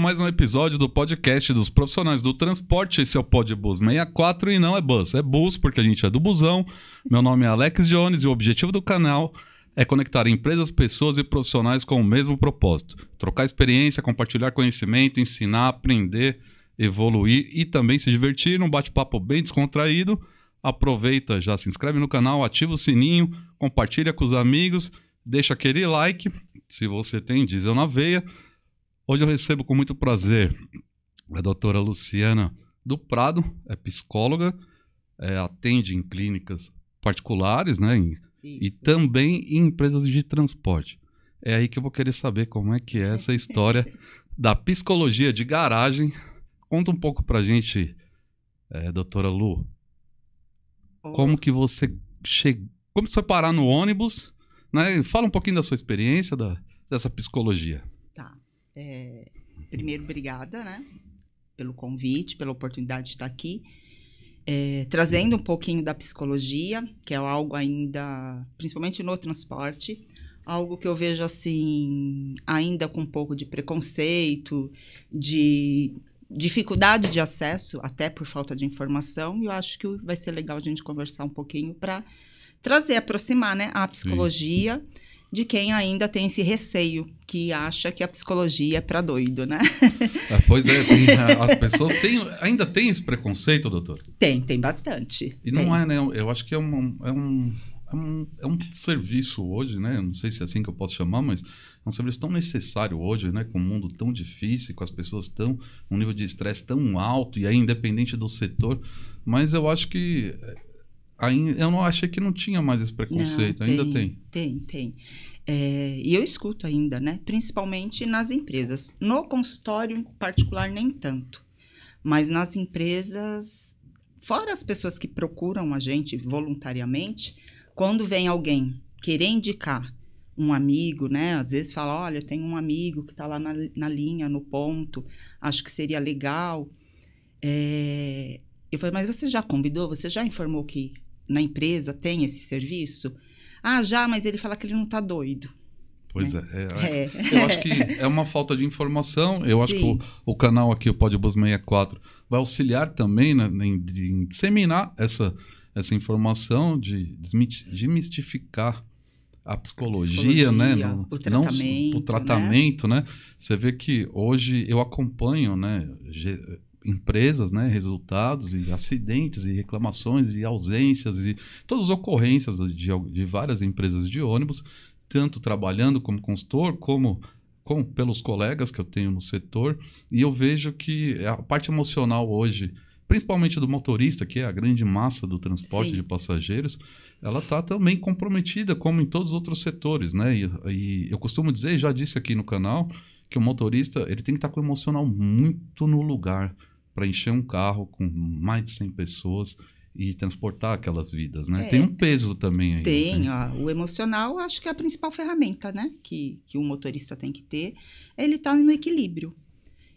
mais um episódio do podcast dos profissionais do transporte. Esse é o Podbus 64 e não é bus, é bus porque a gente é do busão. Meu nome é Alex Jones e o objetivo do canal é conectar empresas, pessoas e profissionais com o mesmo propósito. Trocar experiência, compartilhar conhecimento, ensinar, aprender, evoluir e também se divertir num bate-papo bem descontraído. Aproveita, já se inscreve no canal, ativa o sininho, compartilha com os amigos, deixa aquele like se você tem diesel na veia. Hoje eu recebo com muito prazer a doutora Luciana do Prado, é psicóloga, atende em clínicas particulares, né? E também em empresas de transporte. É aí que eu vou querer saber como é que é essa história da psicologia de garagem. Conta um pouco pra gente, doutora Lu, como que você chegou, como você foi parar no ônibus, né? Fala um pouquinho da sua experiência, dessa psicologia. Tá. Primeiro, obrigada, né, pelo convite, pela oportunidade de estar aqui, trazendo um pouquinho da psicologia, que é algo ainda, principalmente no transporte, algo que eu vejo assim, ainda com um pouco de preconceito, de dificuldade de acesso, até por falta de informação, e eu acho que vai ser legal a gente conversar um pouquinho para trazer, aproximar, né, a psicologia. Sim. De quem ainda tem esse receio, que acha que a psicologia é para doido, né? Pois é, as pessoas ainda têm esse preconceito, doutor? Tem bastante. E não é, né? Eu acho que é um serviço hoje, né? Eu não sei se é assim que eu posso chamar, mas é um serviço tão necessário hoje, né? Com um mundo tão difícil, com as pessoas um nível de estresse tão alto, e aí independente do setor, mas eu acho que... eu não achei que não tinha mais esse preconceito, ainda tem. Tem. E eu escuto ainda, né? Principalmente nas empresas. No consultório particular, nem tanto. Mas nas empresas, fora as pessoas que procuram a gente voluntariamente, quando vem alguém querer indicar um amigo, né? Às vezes fala, olha, tem um amigo que está lá na linha, no ponto, acho que seria legal. Eu falei, mas você já convidou? Você já informou que na empresa tem esse serviço? Ah, já, mas ele fala que ele não está doido. Pois né? Eu acho que é uma falta de informação. Eu Sim. acho que o canal aqui, o Podbus 64, vai auxiliar também em disseminar essa informação, de desmistificar a psicologia, né? O tratamento, né? Você vê que hoje eu acompanho, né, empresas, né, resultados e acidentes e reclamações e ausências e todas as ocorrências de várias empresas de ônibus, tanto trabalhando como consultor, como pelos colegas que eu tenho no setor, e eu vejo que a parte emocional hoje, principalmente do motorista, que é a grande massa do transporte Sim. de passageiros, ela está também comprometida, como em todos os outros setores, né? E eu costumo dizer, já disse aqui no canal, que o motorista ele tem que estar com o emocional muito no lugar para encher um carro com mais de 100 pessoas e transportar aquelas vidas, né? Tem um peso também aí. Tem, o emocional acho que é a principal ferramenta, né? Que o motorista tem que ter, ele está no equilíbrio.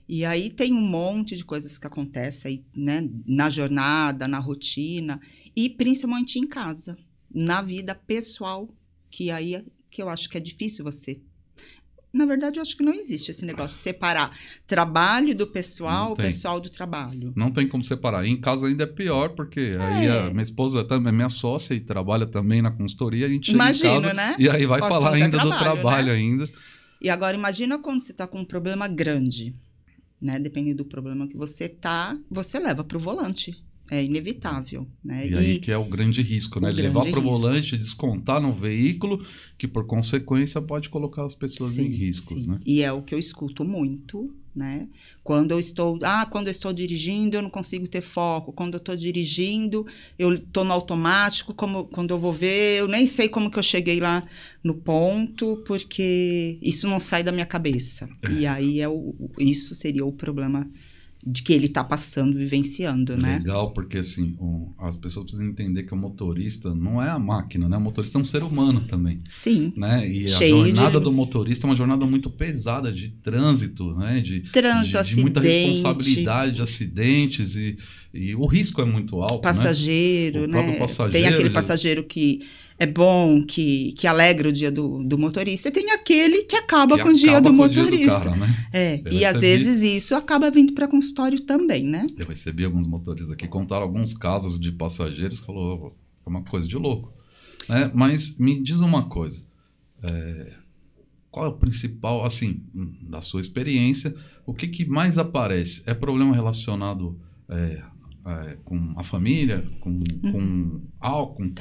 E aí tem um monte de coisas que acontecem, né? Na jornada, na rotina e principalmente em casa, na vida pessoal, que eu acho que é difícil você... Na verdade, eu acho que não existe esse negócio de separar trabalho do pessoal, pessoal do trabalho. Não tem como separar. E em casa ainda é pior, porque aí a minha esposa também é minha sócia e trabalha também na consultoria. A gente chega em casa, né? E aí vai falar ainda do trabalho, né? Ainda. E agora, imagina quando você está com um problema grande, né? Dependendo do problema que você tá, você leva para o volante. É inevitável, né? E aí que é o grande risco, né? Levar para o volante, descontar no veículo, que por consequência pode colocar as pessoas em riscos, né? E é o que eu escuto muito, né? Quando eu estou dirigindo, eu não consigo ter foco. Quando eu estou dirigindo, eu estou no automático. Quando eu vou ver, eu nem sei como que eu cheguei lá no ponto, porque isso não sai da minha cabeça. E aí isso seria o problema de que ele está passando, vivenciando, né? Legal, porque assim, as pessoas precisam entender que o motorista não é a máquina, né? O motorista é um ser humano também. Sim. Né? E a jornada do motorista é uma jornada muito pesada de trânsito, né? De muita responsabilidade, de acidentes e o risco é muito alto, passageiro, né? O né? próprio passageiro. Tem aquele passageiro que é bom, que alegra o dia do motorista, e tem aquele que acaba com o dia do motorista. Cara, né? E às vezes isso acaba vindo para consultório também, né? Eu recebi alguns motoristas aqui, contaram alguns casos de passageiros, falou, é uma coisa de louco. Mas me diz uma coisa, qual é o principal, assim, da sua experiência, o que mais aparece? É problema relacionado com a família, com álcool,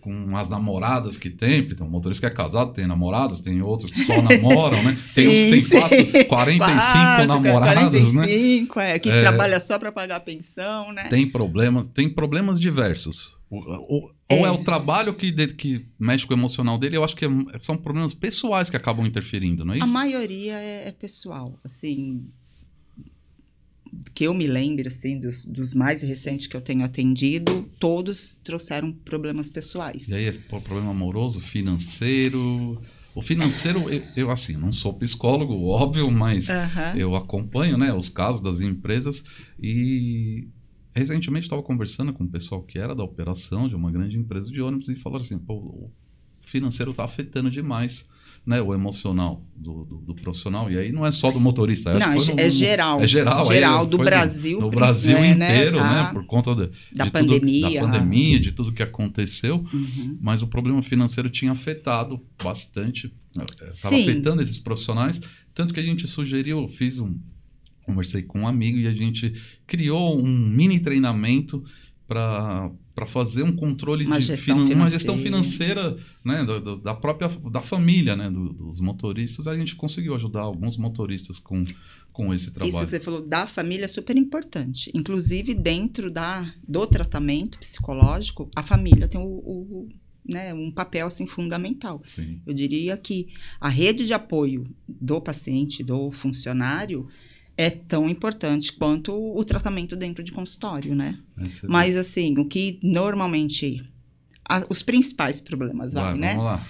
com as namoradas que tem, porque tem um motorista que é casado, tem namoradas, tem outros que só namoram, né? Sim, tem uns que tem 45 namoradas, 45, né? Que trabalha só para pagar a pensão, né? Tem problemas diversos. Ou é o trabalho que mexe com o emocional dele, eu acho que são problemas pessoais que acabam interferindo, não é isso? A maioria é pessoal, assim, que eu me lembro, assim, dos mais recentes que eu tenho atendido, todos trouxeram problemas pessoais. E aí é problema amoroso, financeiro... O financeiro, eu assim, não sou psicólogo, óbvio, mas eu acompanho, né, os casos das empresas e... Recentemente estava conversando com o pessoal que era da operação de uma grande empresa de ônibus e falaram assim, pô, o financeiro está afetando demais, né, o emocional do profissional. E aí não é só do motorista. Não, é geral. É geral. Do Brasil. No Brasil inteiro, né? Por conta da pandemia. De tudo que aconteceu. Mas o problema financeiro tinha afetado bastante. Estava afetando esses profissionais. Tanto que a gente sugeriu, conversei com um amigo e a gente criou um mini treinamento para fazer um controle uma gestão financeira, né, da família, né, dos motoristas. A gente conseguiu ajudar alguns motoristas com esse trabalho. Isso que você falou da família é super importante. Inclusive, dentro do tratamento psicológico, a família tem um papel assim, fundamental. Sim. Eu diria que a rede de apoio do paciente, do funcionário, é tão importante quanto o tratamento dentro de consultório, né? Mas, assim, o que normalmente... os principais problemas, né? Vamos lá.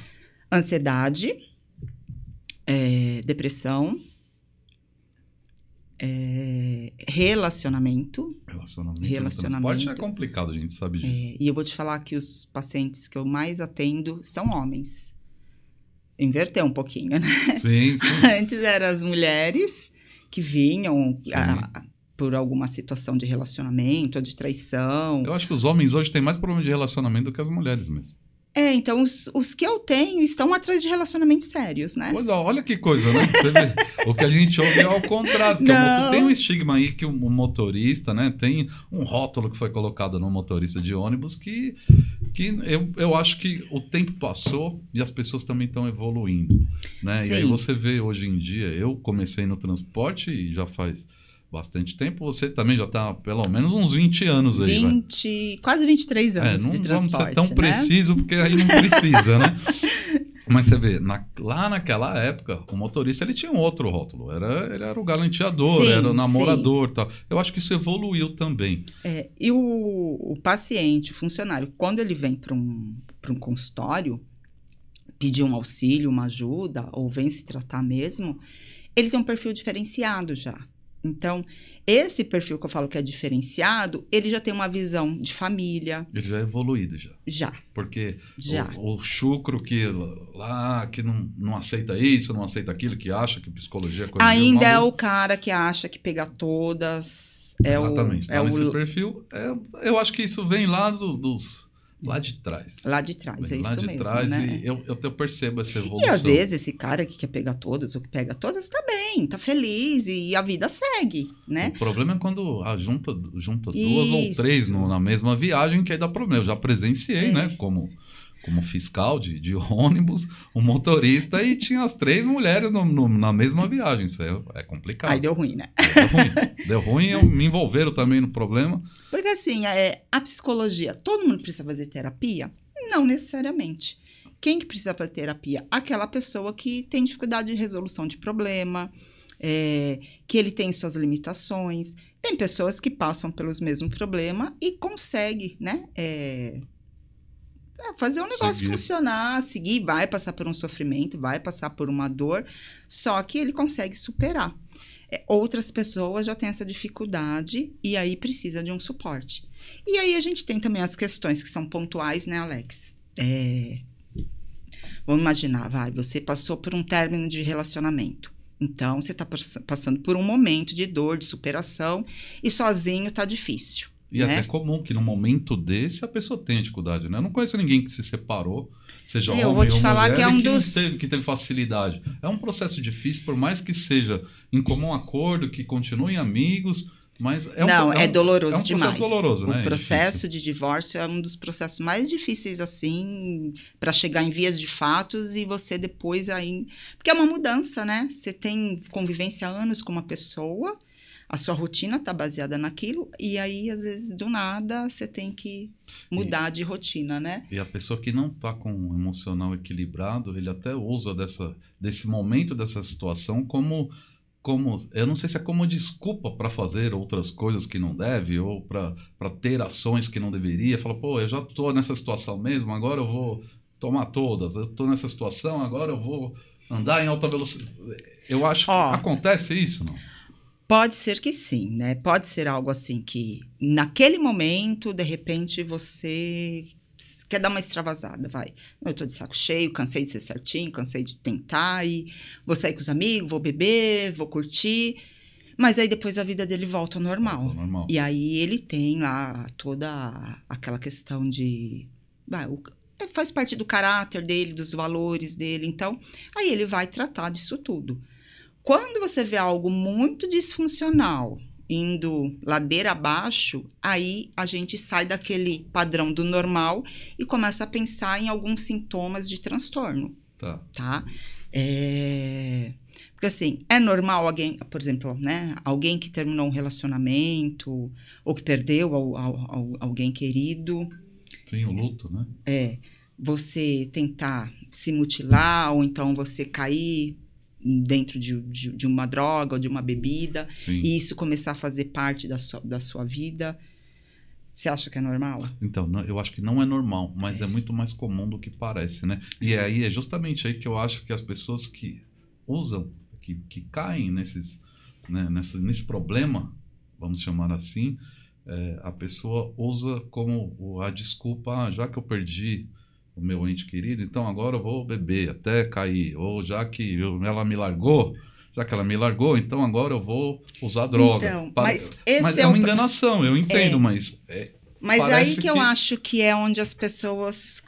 Ansiedade, depressão, relacionamento. Relacionamento é complicado, a gente sabe disso. E eu vou te falar que os pacientes que eu mais atendo são homens. Inverteu um pouquinho, né? Sim. Antes eram as mulheres... que vinham por alguma situação de relacionamento ou de traição. Eu acho que os homens hoje têm mais problema de relacionamento do que as mulheres mesmo. Então os que eu tenho estão atrás de relacionamentos sérios, né? Olha que coisa, né? O que a gente ouve é ao contrário. Porque tem um estigma aí que o motorista, né? Tem um rótulo que foi colocado no motorista de ônibus que eu acho que o tempo passou e as pessoas também estão evoluindo, né? Sim. E aí você vê hoje em dia, eu comecei no transporte e já faz bastante tempo, você também já está pelo menos uns 20 anos aí. Quase 23 anos de transporte, não vamos ser tão preciso, porque aí não precisa, né? Mas você vê, lá naquela época, o motorista ele tinha um outro rótulo. Ele era o galanteador, era o namorador e tal. Eu acho que isso evoluiu também. E o paciente, o funcionário, quando ele vem para um consultório, pedir um auxílio, uma ajuda, ou vem se tratar mesmo, ele tem um perfil diferenciado já. Então, esse perfil que eu falo que é diferenciado, ele já tem uma visão de família. Ele já é evoluído, já. Já. Porque o chucro que não aceita isso, não aceita aquilo, que acha que psicologia é coisa ainda é o cara que acha que pegar todas... Exatamente. Nesse perfil, eu acho que isso vem lá lá de trás. Lá de trás, é isso mesmo, lá de trás, né? E eu percebo essa evolução. E às vezes esse cara que quer pegar todas, ou que pega todas, tá bem, tá feliz, e a vida segue, né? O problema é quando junta duas ou três na mesma viagem, que aí dá problema. Eu já presenciei, né, como fiscal de ônibus, um motorista, e tinha as 3 mulheres na mesma viagem. Isso é complicado. Aí deu ruim, né? Deu ruim, me envolveram também no problema. Porque assim, a psicologia, todo mundo precisa fazer terapia? Não necessariamente. Quem que precisa fazer terapia? Aquela pessoa que tem dificuldade de resolução de problema, que ele tem suas limitações. Tem pessoas que passam pelos mesmos problemas e conseguem, né? Fazer um negócio funcionar, seguir, vai passar por um sofrimento, vai passar por uma dor, só que ele consegue superar. Outras pessoas já têm essa dificuldade e aí precisa de um suporte. E aí a gente tem também as questões que são pontuais, né, Alex? Vamos imaginar, você passou por um término de relacionamento. Então, você está passando por um momento de dor, de superação, e sozinho está difícil. E né? até comum que no momento desse a pessoa tenha dificuldade, né? Eu não conheço ninguém que se separou, seja homem eu vou te ou falar mulher, que é um e dos... que teve facilidade. É um processo difícil, por mais que seja em comum acordo, que continuem amigos, mas é doloroso é um demais. processo doloroso, né? O processo de divórcio é um dos processos mais difíceis, assim, para chegar em vias de fatos e você depois aí... Porque é uma mudança, né? Você tem convivência há anos com uma pessoa, a sua rotina está baseada naquilo, e aí, às vezes, do nada, você tem que mudar de rotina, né? E a pessoa que não está com um emocional equilibrado, ele até usa desse momento, dessa situação, como eu não sei se é como desculpa para fazer outras coisas que não deve, ou para ter ações que não deveria. Fala, pô, eu já estou nessa situação mesmo, agora eu vou tomar todas. Eu estou nessa situação, agora eu vou andar em alta velocidade. Eu acho que acontece isso, não? Pode ser que sim, né? Pode ser algo assim que, naquele momento, de repente, você quer dar uma extravasada, vai. Eu tô de saco cheio, cansei de ser certinho, cansei de tentar, e vou sair com os amigos, vou beber, vou curtir. Mas aí depois a vida dele volta ao normal. E aí ele tem lá toda aquela questão de... faz parte do caráter dele, dos valores dele. Então, aí ele vai tratar disso tudo. Quando você vê algo muito disfuncional, indo ladeira abaixo, aí a gente sai daquele padrão do normal e começa a pensar em alguns sintomas de transtorno. Tá? Porque assim, é normal alguém, por exemplo, né, alguém que terminou um relacionamento ou que perdeu alguém querido. Sim, o luto, né? Você tentar se mutilar ou então você cair dentro de uma droga ou de uma bebida. Sim. E isso começar a fazer parte da sua vida. Você acha que é normal? Então, eu acho que não é normal, mas é muito mais comum do que parece, né? E aí é justamente aí que eu acho que as pessoas que usam, que caem nesse problema, vamos chamar assim, a pessoa usa como a desculpa, já que eu perdi o meu ente querido, então agora eu vou beber até cair, ou já que ela me largou, então agora eu vou usar droga. Então, mas é uma enganação, eu entendo, mas aí que eu acho que é onde as pessoas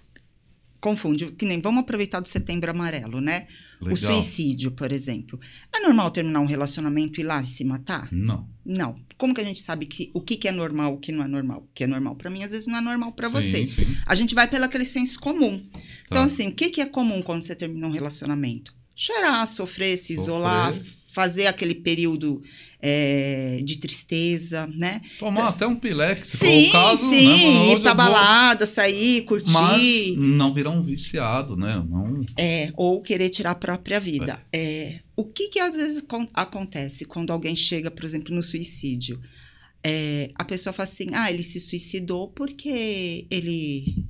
confundem, que nem vamos aproveitar do Setembro Amarelo, né? Legal. O suicídio, por exemplo. É normal terminar um relacionamento e ir lá e se matar? Não. Não. Como que a gente sabe o que é normal, o que não é normal? O que é normal para mim, às vezes não é normal para você. Sim. A gente vai pelo aquele senso comum. Tá. Então, assim, o que é comum quando você termina um relacionamento? Chorar, sofrer, se isolar, fazer aquele período de tristeza, né? Tomar até um pileque, se for o caso. Sim, ir pra balada, sair, curtir. Mas não virar um viciado, né? Não... ou querer tirar a própria vida. O que às vezes acontece quando alguém chega, por exemplo, no suicídio? A pessoa fala assim, ele se suicidou porque ele...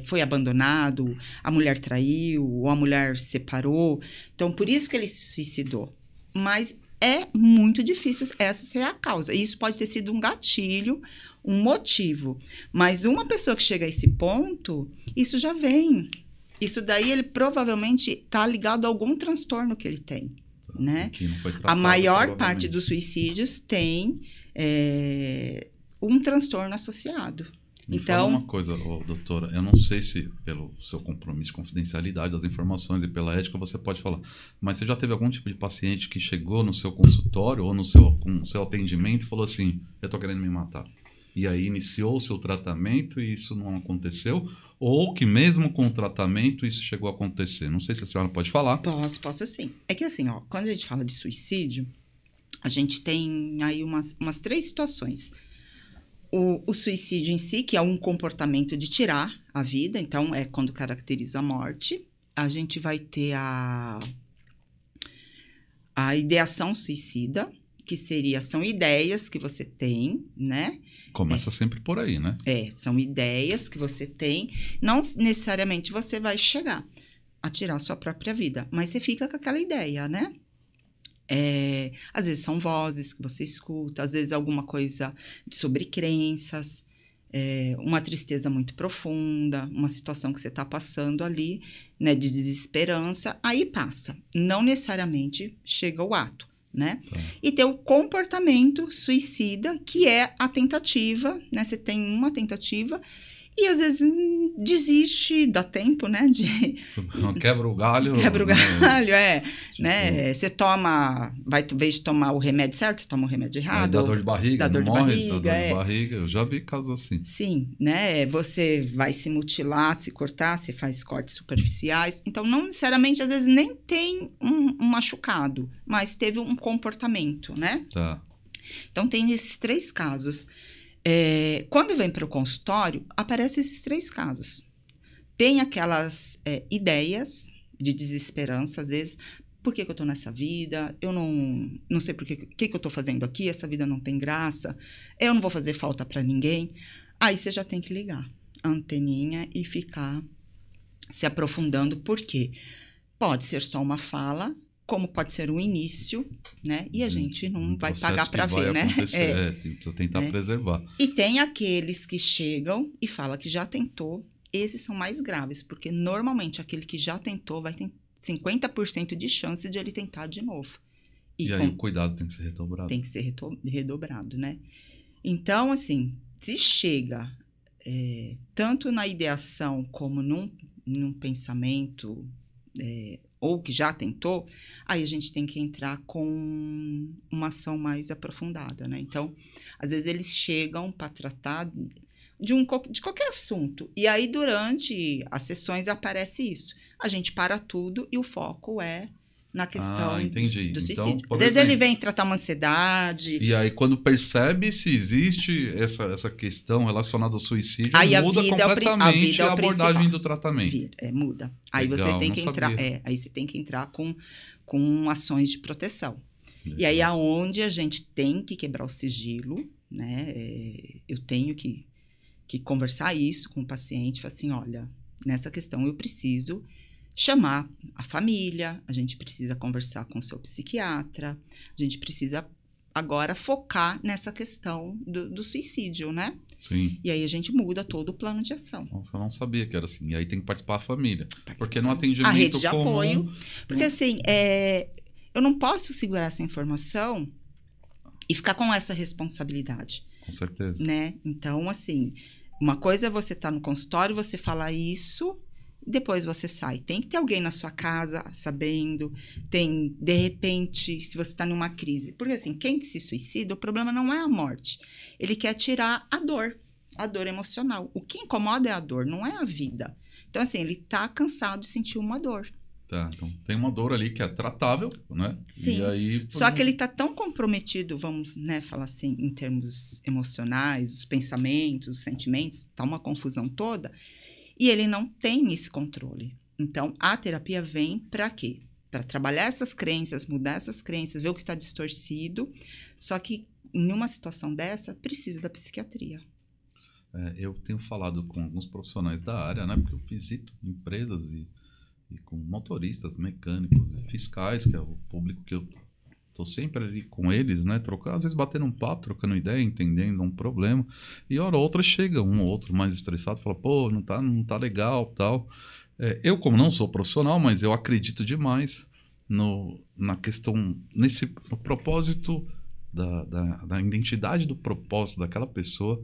foi abandonado, a mulher traiu, ou a mulher se separou. Então, por isso que ele se suicidou. Mas é muito difícil essa ser a causa. Isso pode ter sido um gatilho, um motivo. Mas uma pessoa que chega a esse ponto, isso já vem. Isso daí, ele provavelmente está ligado a algum transtorno que ele tem. Né? Que não foi tratado, a maior parte dos suicídios tem um transtorno associado. Me fala uma coisa, doutora, eu não sei se pelo seu compromisso de confidencialidade das informações e pela ética você pode falar, mas você já teve algum tipo de paciente que chegou no seu consultório ou com o seu atendimento e falou assim, eu estou querendo me matar? E aí iniciou o seu tratamento e isso não aconteceu? Ou que mesmo com o tratamento isso chegou a acontecer? Não sei se a senhora pode falar. Posso sim. É que assim, quando a gente fala de suicídio, a gente tem aí umas 3 situações. O suicídio em si, que é um comportamento de tirar a vida, então é quando caracteriza a morte. A gente vai ter a ideação suicida, que são ideias que você tem, né? Começa sempre por aí, né? São ideias que você tem. Não necessariamente você vai chegar a tirar a sua própria vida, mas você fica com aquela ideia, né? Às vezes são vozes que você escuta, às vezes alguma coisa sobre crenças. uma tristeza muito profunda, uma situação que você está passando ali, né, de desesperança, aí passa. Não necessariamente chega ao ato, né? Tá. E tem o comportamento suicida, que é a tentativa, né? Você tem uma tentativa e às vezes desiste, dá tempo, né? Quebra o galho. Quebra o galho, Tipo, né? Você toma, em vez de tomar o remédio certo, você toma o remédio errado. Dá dor de barriga, dá dor de barriga, dá dor de barriga. Eu já vi casos assim. Sim, né? Você vai se mutilar, se cortar, você faz cortes superficiais. Então, não necessariamente, às vezes, nem tem um machucado, mas teve um comportamento, né? Tá. Então, tem esses 3 casos. Quando vem para o consultório, aparecem esses 3 casos. Tem aquelas ideias de desesperança, às vezes, por que eu estou nessa vida? Eu não sei por que eu estou fazendo aqui, essa vida não tem graça, eu não vou fazer falta para ninguém. Aí você já tem que ligar a anteninha e ficar se aprofundando, porque pode ser só uma fala, como pode ser um início, né? E a gente não vai pagar para ver, né? Precisa tentar preservar. E tem aqueles que chegam e falam que já tentou, esses são mais graves, porque normalmente aquele que já tentou vai ter 50% de chance de ele tentar de novo. E aí o cuidado tem que ser redobrado. Tem que ser redobrado, né? Então, assim, se chega tanto na ideação como num pensamento, ou que já tentou, aí a gente tem que entrar com uma ação mais aprofundada, né? Então, às vezes eles chegam para tratar de qualquer assunto, e aí durante as sessões aparece isso. A gente para tudo e o foco é na questão do suicídio. Então, às vezes ele vem tratar uma ansiedade. E aí, quando percebe se existe essa questão relacionada ao suicídio, aí muda completamente a abordagem do tratamento. Muda. Aí Legal, você tem que entrar. sabia. Aí você tem que entrar com ações de proteção. Legal. E aí, aonde a gente tem que quebrar o sigilo, né? Eu tenho que conversar isso com o paciente, falar assim, olha, nessa questão eu preciso chamar a família, a gente precisa conversar com o seu psiquiatra, a gente precisa agora focar nessa questão do suicídio, né? Sim. E aí a gente muda todo o plano de ação. Nossa, eu não sabia que era assim. E aí tem que participar a família. Porque no atendimento a rede de comum, apoio. Porque assim, eu não posso segurar essa informação e ficar com essa responsabilidade. Com certeza. Né? Então, assim, uma coisa é você estar no consultório, você falar isso, depois você sai. Tem que ter alguém na sua casa sabendo, de repente, se você está numa crise. Porque assim, quem se suicida, o problema não é a morte. Ele quer tirar a dor emocional. O que incomoda é a dor, não é a vida. Então, assim, ele está cansado de sentir uma dor. Tá, então tem uma dor ali que é tratável, né? Sim, e aí, só que ele está tão comprometido, vamos, né, falar assim, em termos emocionais, os pensamentos, os sentimentos, está uma confusão toda, e ele não tem esse controle. Então, a terapia vem para quê? Para trabalhar essas crenças, mudar essas crenças, ver o que está distorcido, só que numa situação dessa, precisa da psiquiatria. Eu tenho falado com alguns profissionais da área, né? Porque eu visito empresas e com motoristas, mecânicos e fiscais, que é o público que eu tô sempre ali com eles, né? Às vezes batendo um papo, trocando ideia, entendendo um problema. E hora ou outra chega um ou outro mais estressado e fala, pô, não tá legal, tal. Eu, como não sou profissional, mas eu acredito demais na questão, no propósito da identidade do propósito daquela pessoa,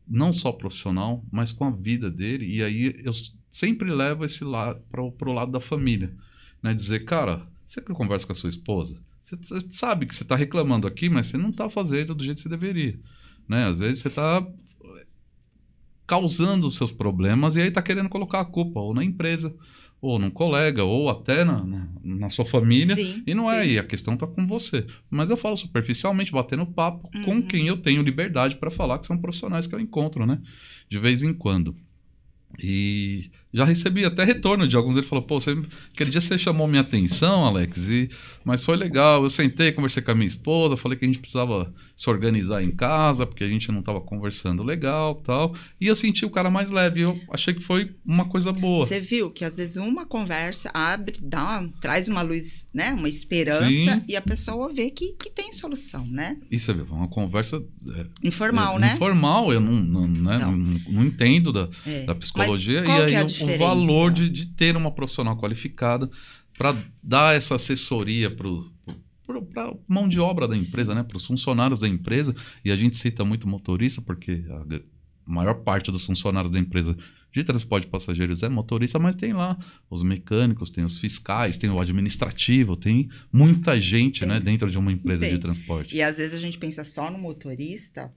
não só profissional, mas com a vida dele. E aí eu sempre levo esse lado para o lado da família, né? Dizer, cara, você que conversa com a sua esposa, você sabe que você está reclamando aqui, mas você não está fazendo do jeito que você deveria, né? Às vezes você está causando os seus problemas e aí está querendo colocar a culpa ou na empresa, ou num colega, ou até na sua família. Sim, e não sim. é aí, a questão está com você. Mas eu falo superficialmente, batendo papo com quem eu tenho liberdade para falar, que são profissionais que eu encontro, né? De vez em quando. E Já recebi até retorno de alguns. Ele falou, pô, aquele dia você chamou minha atenção, Alex, mas foi legal. Eu sentei, conversei com a minha esposa, falei que a gente precisava se organizar em casa, porque a gente não estava conversando legal tal. E eu senti o cara mais leve. Eu achei que foi uma coisa boa. Você viu que às vezes uma conversa abre, traz uma luz, né? Uma esperança, Sim. e a pessoa vê que tem solução, né? Isso é uma conversa informal, né? Informal, eu não entendo da psicologia. Mas qual e que é a aí diferença? O valor de ter uma profissional qualificada para dar essa assessoria para a mão de obra da empresa, né? Para os funcionários da empresa. E a gente cita muito motorista, porque a maior parte dos funcionários da empresa de transporte de passageiros é motorista, mas tem lá os mecânicos, tem os fiscais, tem o administrativo, tem muita gente, né, dentro de uma empresa de transporte. E às vezes a gente pensa só no motorista,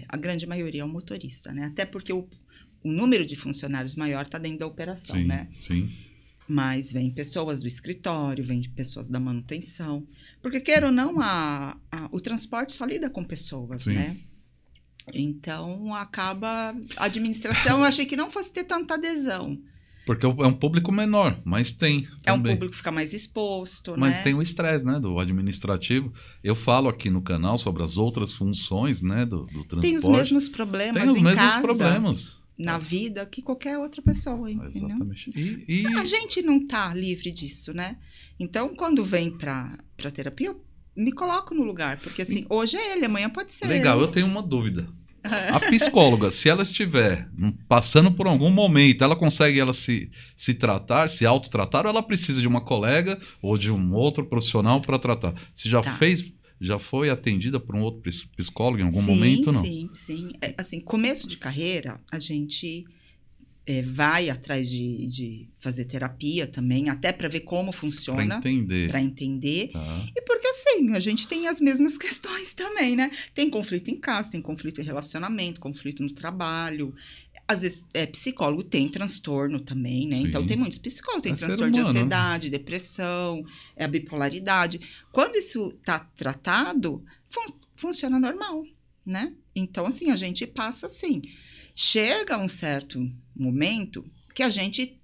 a grande maioria é o motorista, né? Até porque o número de funcionários maior está dentro da operação, sim, né? Sim. Mas vem pessoas do escritório, vem pessoas da manutenção. Porque, queira ou não, o transporte só lida com pessoas, sim, né? Então, acaba... A administração, eu achei que não fosse ter tanta adesão. Porque é um público menor, mas tem também. É um público que fica mais exposto, mas né? Tem o estresse, né, do administrativo. Eu falo aqui no canal sobre as outras funções, né, do transporte. Tem os mesmos problemas tem os em mesmos casa, problemas. Na vida, que qualquer outra pessoa, entendeu? Exatamente. A gente não tá livre disso, né? Então, quando vem pra terapia, eu me coloco no lugar. Porque, assim, hoje é ele, amanhã pode ser Legal, ele. Eu tenho uma dúvida. A psicóloga, se ela estiver passando por algum momento, ela consegue se tratar, se autotratar, ou ela precisa de uma colega ou de um outro profissional para tratar? Se já foi atendida por um outro psicólogo em algum momento, não? Sim. Assim, começo de carreira, a gente vai atrás de fazer terapia também, até para ver como funciona. Para entender. Tá. E porque, assim, a gente tem as mesmas questões também, né? Tem conflito em casa, tem conflito em relacionamento, conflito no trabalho. Às vezes, psicólogo tem transtorno também, né? Sim. Então, tem muitos psicólogos. Tem transtorno de ansiedade, depressão, a bipolaridade. Quando isso está tratado, funciona normal, né? Então, assim, a gente passa assim. Chega um certo momento que a gente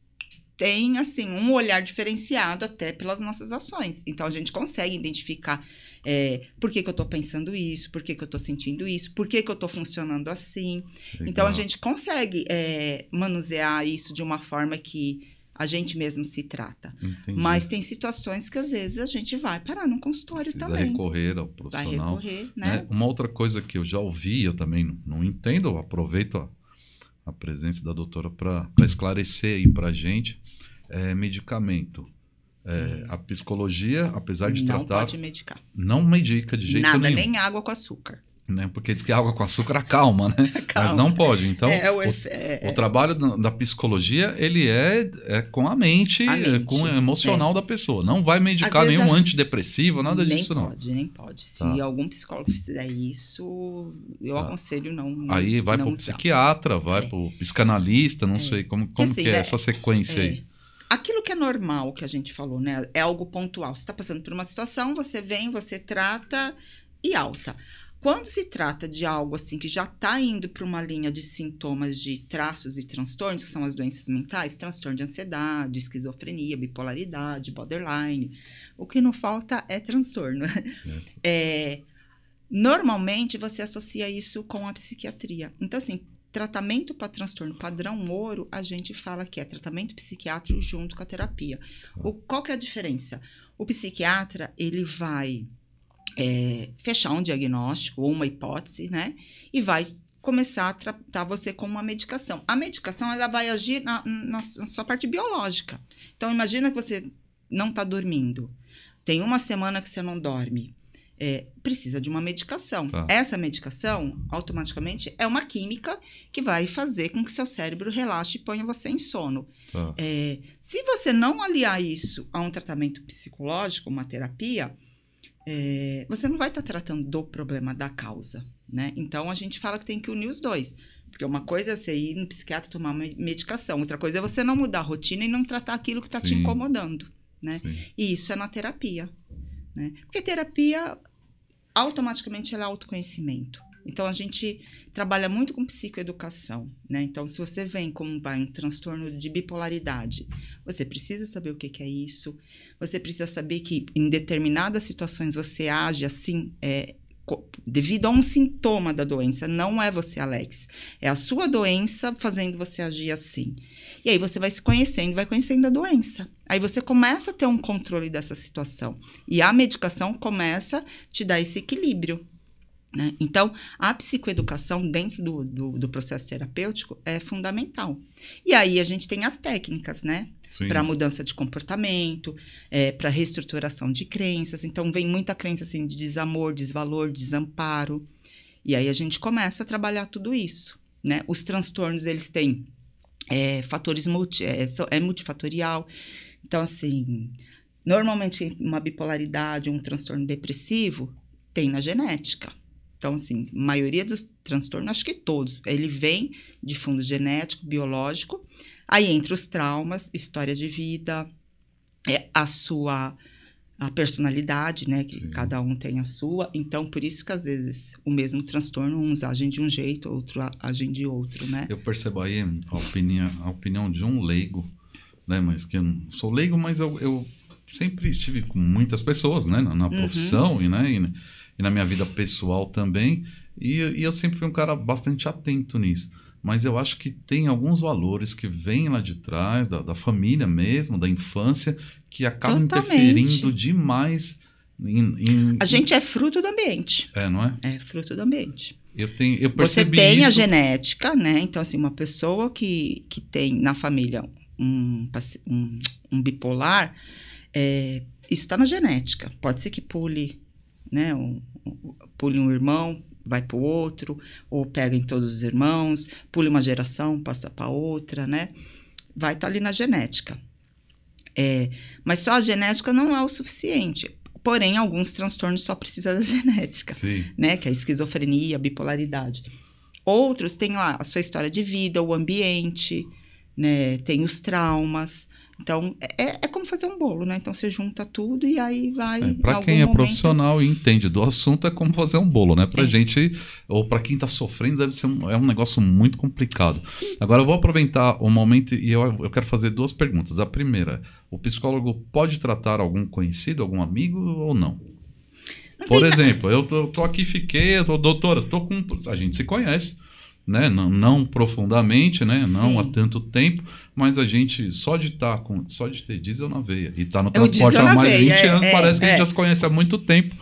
tem, assim, um olhar diferenciado até pelas nossas ações. Então, a gente consegue identificar por que eu estou pensando isso, por que eu estou sentindo isso, por que eu estou funcionando assim. Legal. Então, a gente consegue manusear isso de uma forma que a gente mesmo se trata. Entendi. Mas tem situações que, às vezes, a gente vai parar num consultório também. Precisa recorrer ao profissional. Vai recorrer, né? Uma outra coisa que eu já ouvi, eu também não entendo, eu aproveito a presença da doutora para esclarecer aí para a gente, medicamento. A psicologia, apesar de tratar... Não pode medicar. Não medica de jeito nenhum. Nada, nem água com açúcar. Né? Porque diz que água com açúcar acalma, né? Calma. Mas não pode. Então, o trabalho da psicologia, ele é com a mente, com o emocional da pessoa. Não vai medicar nenhum antidepressivo, nada disso, não. Nem pode. Se algum psicólogo fizer isso, eu aconselho não. Aí vai para o psiquiatra, vai para o psicanalista, não sei como assim, que é essa sequência aí. Aquilo que é normal, que a gente falou, né? É algo pontual. Você está passando por uma situação, você vem, você trata e alta. Quando se trata de algo assim que já está indo para uma linha de sintomas de traços e transtornos, que são as doenças mentais, transtorno de ansiedade, esquizofrenia, bipolaridade, borderline, o que não falta é transtorno. Yes. Normalmente você associa isso com a psiquiatria. Então, assim, tratamento para transtorno padrão ouro, a gente fala que é tratamento psiquiátrico junto com a terapia. Qual que é a diferença? O psiquiatra, ele vai fechar um diagnóstico ou uma hipótese, né? E vai começar a tratar você com uma medicação. A medicação, ela vai agir na sua parte biológica. Então, imagina que você não está dormindo. Tem uma semana que você não dorme. Precisa de uma medicação. Tá. Essa medicação, automaticamente, é uma química que vai fazer com que seu cérebro relaxe e ponha você em sono. Tá. Se você não aliar isso a um tratamento psicológico, uma terapia, você não vai estar tratando do problema da causa, né? Então, a gente fala que tem que unir os dois. Porque uma coisa é você ir no psiquiatra tomar uma medicação, outra coisa é você não mudar a rotina e não tratar aquilo que está te incomodando, né? Sim. E isso é na terapia, né? Porque terapia, automaticamente, ela é autoconhecimento, Então, a gente trabalha muito com psicoeducação, né? Então, se você vem com um transtorno de bipolaridade, você precisa saber o que é isso, você precisa saber que em determinadas situações você age assim, devido a um sintoma da doença, não é você, Alex, é a sua doença fazendo você agir assim. E aí você vai se conhecendo, vai conhecendo a doença. Aí você começa a ter um controle dessa situação. E a medicação começa a te dar esse equilíbrio, né? Então, a psicoeducação dentro do processo terapêutico é fundamental. E aí a gente tem as técnicas, né? Para mudança de comportamento, para reestruturação de crenças. Então, vem muita crença assim, de desamor, desvalor, desamparo. E aí a gente começa a trabalhar tudo isso, né? Os transtornos, eles têm fatores multifatorial. Então, assim, normalmente uma bipolaridade, um transtorno depressivo, tem na genética. Então, assim, a maioria dos transtornos, acho que todos, ele vem de fundo genético, biológico. Aí entra os traumas, história de vida, a personalidade, né? Que cada um tem a sua. Então, por isso que às vezes o mesmo transtorno, uns agem de um jeito, outro agem de outro, né? Eu percebo aí a opinião de um leigo, né? Mas que eu não sou leigo, mas eu sempre estive com muitas pessoas, né? Na profissão e na minha vida pessoal também. E eu sempre fui um cara bastante atento nisso. Mas eu acho que tem alguns valores que vêm lá de trás, da família mesmo, da infância, que acabam interferindo demais A gente é fruto do ambiente. Não é? É fruto do ambiente. Eu percebi Você tem isso. a genética, né? Então, assim, uma pessoa que tem na família um bipolar, isso está na genética. Pode ser que pule, né? Pule um irmão, vai para o outro, ou pega em todos os irmãos, pule uma geração, passa para outra, né? Vai estar ali na genética. Mas só a genética não é o suficiente. Porém, alguns transtornos só precisam da genética, né? Que é a esquizofrenia, a bipolaridade. Outros têm lá a sua história de vida, o ambiente, né? Tem os traumas. Então, é como fazer um bolo, né? Então, você junta tudo e aí vai... Para quem é profissional e entende do assunto, é como fazer um bolo, né? Pra gente, ou para quem tá sofrendo, deve ser um negócio muito complicado. Agora, eu vou aproveitar o momento e eu quero fazer 2 perguntas. A primeira, o psicólogo pode tratar algum conhecido, algum amigo ou não? Por exemplo, eu tô aqui, doutora, a gente se conhece, né? Não profundamente, né? Não há tanto tempo, mas a gente só de ter diesel na veia e tá no transporte há mais de 20 anos, parece que a gente já se conhece há muito tempo.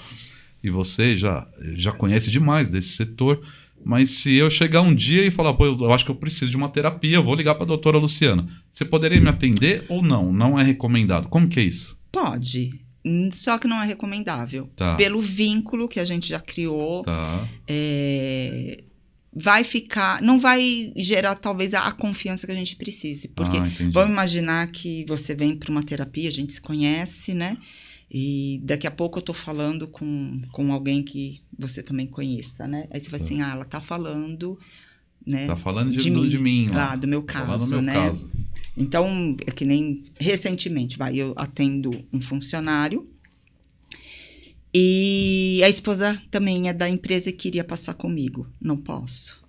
E você já conhece demais desse setor. Mas se eu chegar um dia e falar, pô, eu acho que eu preciso de uma terapia, eu vou ligar para a doutora Luciana. Você poderia me atender ou não? Não é recomendado. Como que é isso? Pode. Só que não é recomendável. Pelo vínculo que a gente já criou. Não vai gerar talvez a confiança que a gente precise, porque vamos imaginar que você vem para uma terapia, a gente se conhece, né? E daqui a pouco eu tô falando com alguém que você também conheça, né? Aí você vai assim, ela tá falando, né? Tá falando de mim lá, do meu caso, né? Caso. Então, é que nem recentemente, eu atendo um funcionário. E a esposa também é da empresa que iria passar comigo. Não posso.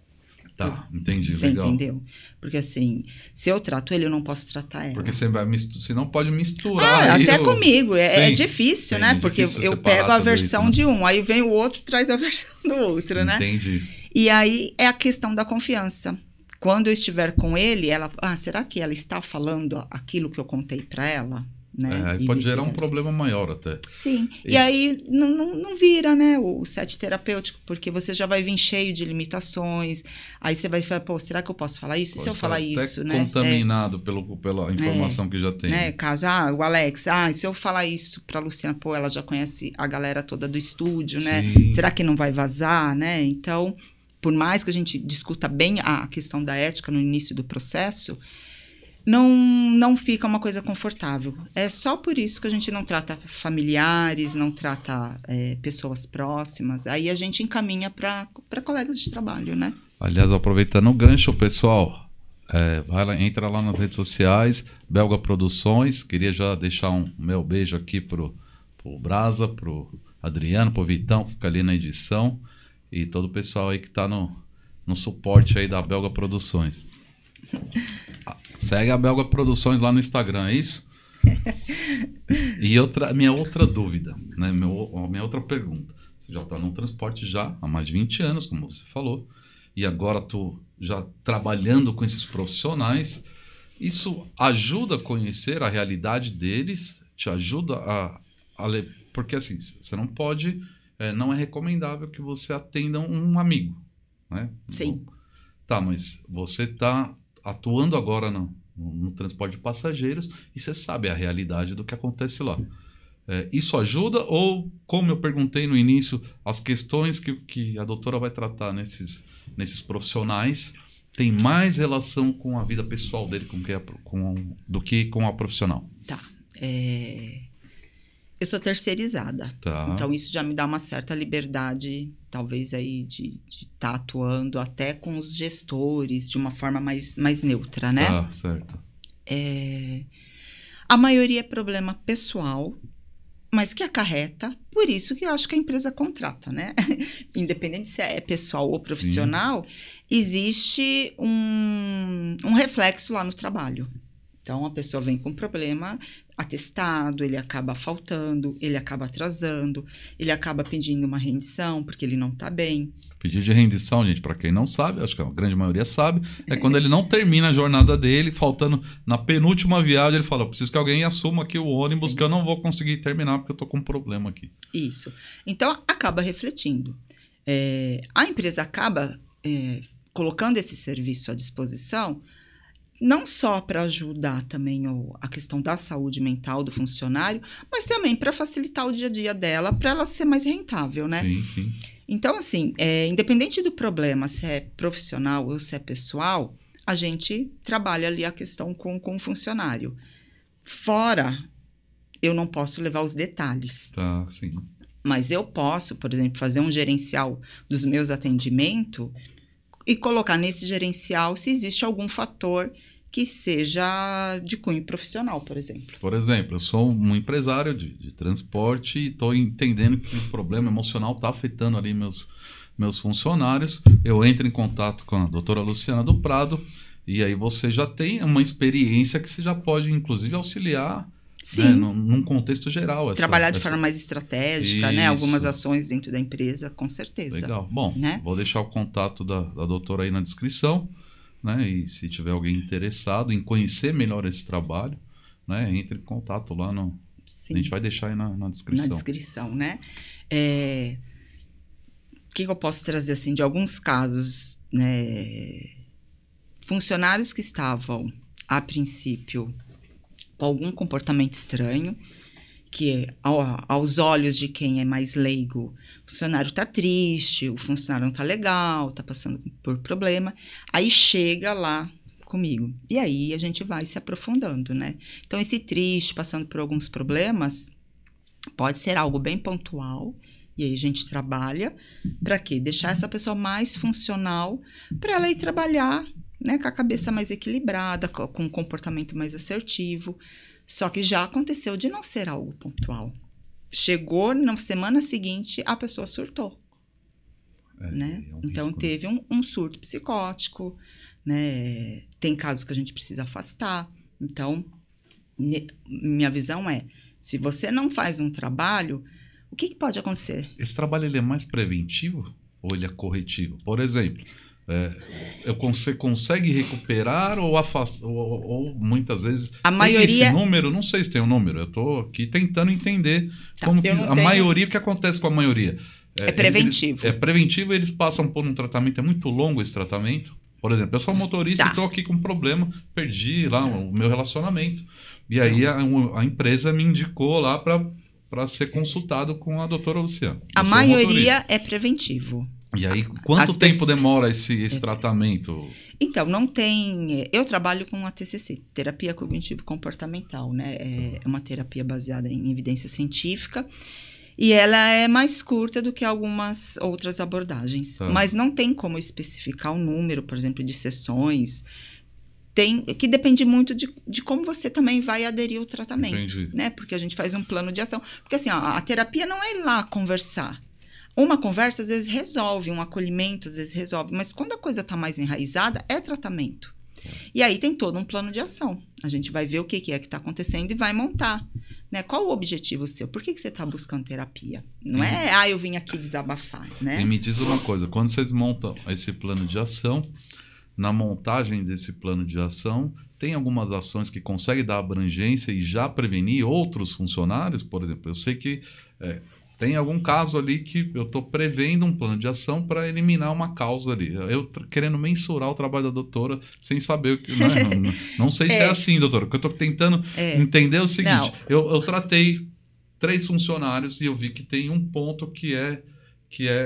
Tá, entendi. Você legal. Entendeu? Porque assim, se eu trato ele, eu não posso tratar ela. Porque você não pode misturar. Até comigo. É difícil, né? Porque eu pego a versão de um, aí vem o outro, traz a versão do outro, né? Entendi. E aí é a questão da confiança. Quando eu estiver com ele, ela... será que ela está falando aquilo que eu contei para ela? Né? Pode gerar um problema maior até. Sim, e aí não vira, né, o set terapêutico, porque você já vai vir cheio de limitações, aí você vai falar, pô, será que eu posso falar isso? E se eu falar isso, né? Contaminado pela informação que já tem. Né? Caso, o Alex, se eu falar isso pra Luciana, pô, ela já conhece a galera toda do estúdio, né? Será que não vai vazar, né? Então, por mais que a gente discuta bem a questão da ética no início do processo, não fica uma coisa confortável. É só por isso que a gente não trata familiares, não trata pessoas próximas. Aí a gente encaminha para colegas de trabalho, né? Aliás, aproveitando o gancho, pessoal, entra lá nas redes sociais, Belga Produções. Queria já deixar um meu beijo aqui pro Brasa, pro Adriano, pro Vitão, que fica ali na edição. e todo o pessoal aí que está no suporte aí da Belga Produções. Segue a Belga Produções lá no Instagram, é isso? E minha outra dúvida, né? Minha outra pergunta. Você já está no transporte já há mais de 20 anos, como você falou, e agora tu já trabalhando com esses profissionais, isso ajuda a conhecer a realidade deles, te ajuda a ler, porque assim, você não pode, não é recomendável que você atenda um amigo, né? Sim. Tá, mas você está atuando agora no transporte de passageiros e você sabe a realidade do que acontece lá. Isso ajuda ou, como eu perguntei no início, as questões que a doutora vai tratar nesses profissionais tem mais relação com a vida pessoal dele do que com a profissional? Tá. Eu sou terceirizada. Tá. Então, isso já me dá uma certa liberdade, talvez, aí de estar atuando até com os gestores de uma forma mais neutra, né? Tá, certo. A maioria é problema pessoal, mas que acarreta, por isso que eu acho que a empresa contrata, né? Independente se é pessoal ou profissional, sim, existe um reflexo lá no trabalho. Então, a pessoa vem com problema atestado, ele acaba faltando, ele acaba atrasando, ele acaba pedindo uma rendição porque ele não está bem. Pedido de rendição, gente, para quem não sabe, acho que a grande maioria sabe, é quando ele não termina a jornada dele, faltando na penúltima viagem, ele fala, eu preciso que alguém assuma aqui o ônibus, sim, que eu não vou conseguir terminar porque eu estou com um problema aqui. Isso. Então, acaba refletindo. A empresa acaba colocando esse serviço à disposição, não só para ajudar também a questão da saúde mental do funcionário, mas também para facilitar o dia a dia dela, para ela ser mais rentável, né? Sim, sim. Então, assim, independente do problema, se é profissional ou se é pessoal, a gente trabalha ali a questão com o funcionário. Fora, eu não posso levar os detalhes. Tá, sim. Mas eu posso, por exemplo, fazer um gerencial dos meus atendimentos e colocar nesse gerencial se existe algum fator que seja de cunho profissional, por exemplo. Por exemplo, eu sou um empresário de transporte e estou entendendo que o problema emocional está afetando ali meus funcionários. Eu entro em contato com a doutora Luciana do Prado e aí você já tem uma experiência que você já pode, inclusive, auxiliar, né, num contexto geral. Trabalhar de forma mais estratégica, né? Algumas ações dentro da empresa, com certeza. Legal. Bom, né? Vou deixar o contato da doutora aí na descrição, né? E se tiver alguém interessado em conhecer melhor esse trabalho, né? Entre em contato lá no... Sim. A gente vai deixar aí na descrição. Na descrição, né? O que eu posso trazer, assim, de alguns casos, né? Funcionários que estavam, a princípio, com algum comportamento estranho, que aos olhos de quem é mais leigo, o funcionário está triste, o funcionário não está legal, está passando por problema, aí chega lá comigo. E aí a gente vai se aprofundando, né? Então, esse triste, passando por alguns problemas, pode ser algo bem pontual, e aí a gente trabalha para quê? Deixar essa pessoa mais funcional para ela ir trabalhar, né, com a cabeça mais equilibrada, com um comportamento mais assertivo. Só que já aconteceu de não ser algo pontual. Chegou na semana seguinte, a pessoa surtou. Né? Então, teve um surto psicótico, né? Tem casos que a gente precisa afastar. Então, minha visão é, se você não faz um trabalho, o que pode acontecer? Esse trabalho ele é mais preventivo ou ele é corretivo? Por exemplo... você consegue recuperar ou afastar, ou muitas vezes a maioria... tem esse número, não sei se tem um número, eu estou aqui tentando entender como que maioria, o que acontece com a maioria? É preventivo. É preventivo e eles passam por um tratamento, é muito longo esse tratamento. Por exemplo, eu sou motorista e estou aqui com um problema, perdi lá o meu relacionamento. E aí a empresa me indicou lá para ser consultado com a doutora Luciana. A maioria é preventivo. E aí, quanto tempo demora esse tratamento? Então, não tem... Eu trabalho com a TCC, Terapia Cognitivo-Comportamental, né? É uma terapia baseada em evidência científica e ela é mais curta do que algumas outras abordagens. Tá. Mas não tem como especificar o número, por exemplo, de sessões. Que depende muito de como você também vai aderir ao tratamento. Entendi. Né? Porque a gente faz um plano de ação. Porque assim, a terapia não é ir lá conversar. Uma conversa, às vezes, resolve, um acolhimento, às vezes, resolve. Mas quando a coisa está mais enraizada, é tratamento. E aí tem todo um plano de ação. A gente vai ver o que é que está acontecendo e vai montar. Né? Qual o objetivo seu? Por que você está buscando terapia? Não é, eu vim aqui desabafar, né? E me diz uma coisa, quando vocês montam esse plano de ação, na montagem desse plano de ação, tem algumas ações que conseguem dar abrangência e já prevenir outros funcionários? Por exemplo, eu sei que tem algum caso ali que eu estou prevendo um plano de ação para eliminar uma causa ali. Eu querendo mensurar o trabalho da doutora sem saber o que... Não sei se é assim, doutora. O que eu estou tentando entender é o seguinte. Eu tratei 3 funcionários e eu vi que tem um ponto que é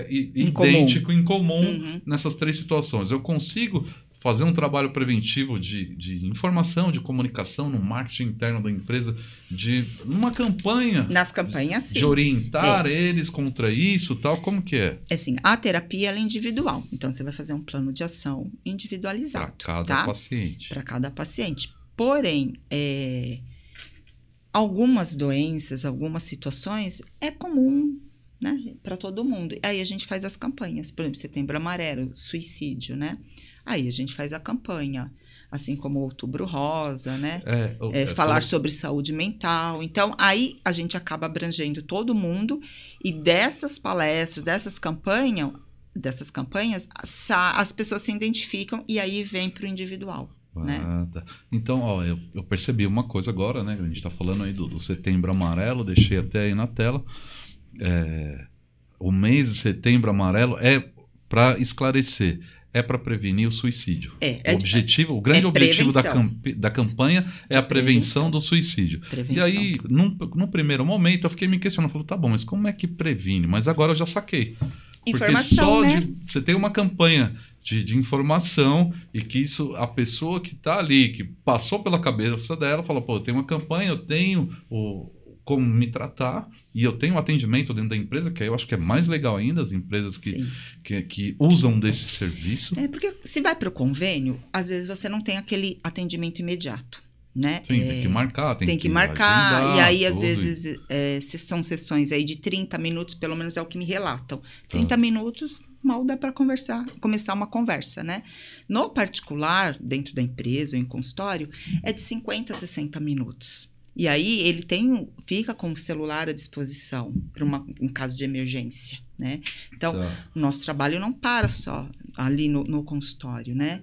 idêntico, em comum nessas 3 situações. Eu consigo fazer um trabalho preventivo de informação, de comunicação, no marketing interno da empresa, numa campanha. Nas campanhas, sim. De orientar eles contra isso, tal, como que é? É assim, a terapia ela é individual. Então, você vai fazer um plano de ação individualizado. Para cada paciente. Para cada paciente. Porém, algumas doenças, algumas situações, é comum, né, para todo mundo. Aí a gente faz as campanhas. Por exemplo, Setembro Amarelo, suicídio, né? Aí a gente faz a campanha, assim como Outubro Rosa, né? Falar sobre saúde mental. Então, aí a gente acaba abrangendo todo mundo e dessas palestras, dessas campanhas, as pessoas se identificam e aí vem para o individual. Né? Tá. Então, eu percebi uma coisa agora, né? A gente está falando aí do Setembro Amarelo, deixei até aí na tela. O mês de Setembro Amarelo é para esclarecer. É para prevenir o suicídio. O grande objetivo da campanha é a prevenção do suicídio. E aí, num primeiro momento, eu fiquei me questionando. Falei, tá bom, mas como é que previne? Mas agora eu já saquei. Informação, porque você tem uma campanha de informação e que isso, a pessoa que está ali, que passou pela cabeça dela, fala, eu tenho uma campanha, eu tenho como me tratar, e eu tenho um atendimento dentro da empresa, que aí eu acho que é mais legal ainda, as empresas que usam desse serviço. Porque se vai para o convênio, às vezes você não tem aquele atendimento imediato, né? Sim, tem que marcar, tem que marcar, agendar, e aí às vezes são sessões aí de 30 minutos, pelo menos é o que me relatam. 30 minutos, mal dá para começar uma conversa, né? No particular, dentro da empresa, em consultório, é de 50 a 60 minutos. E aí ele fica com o celular à disposição para um caso de emergência, né? Então, o nosso trabalho não para só ali no consultório, né?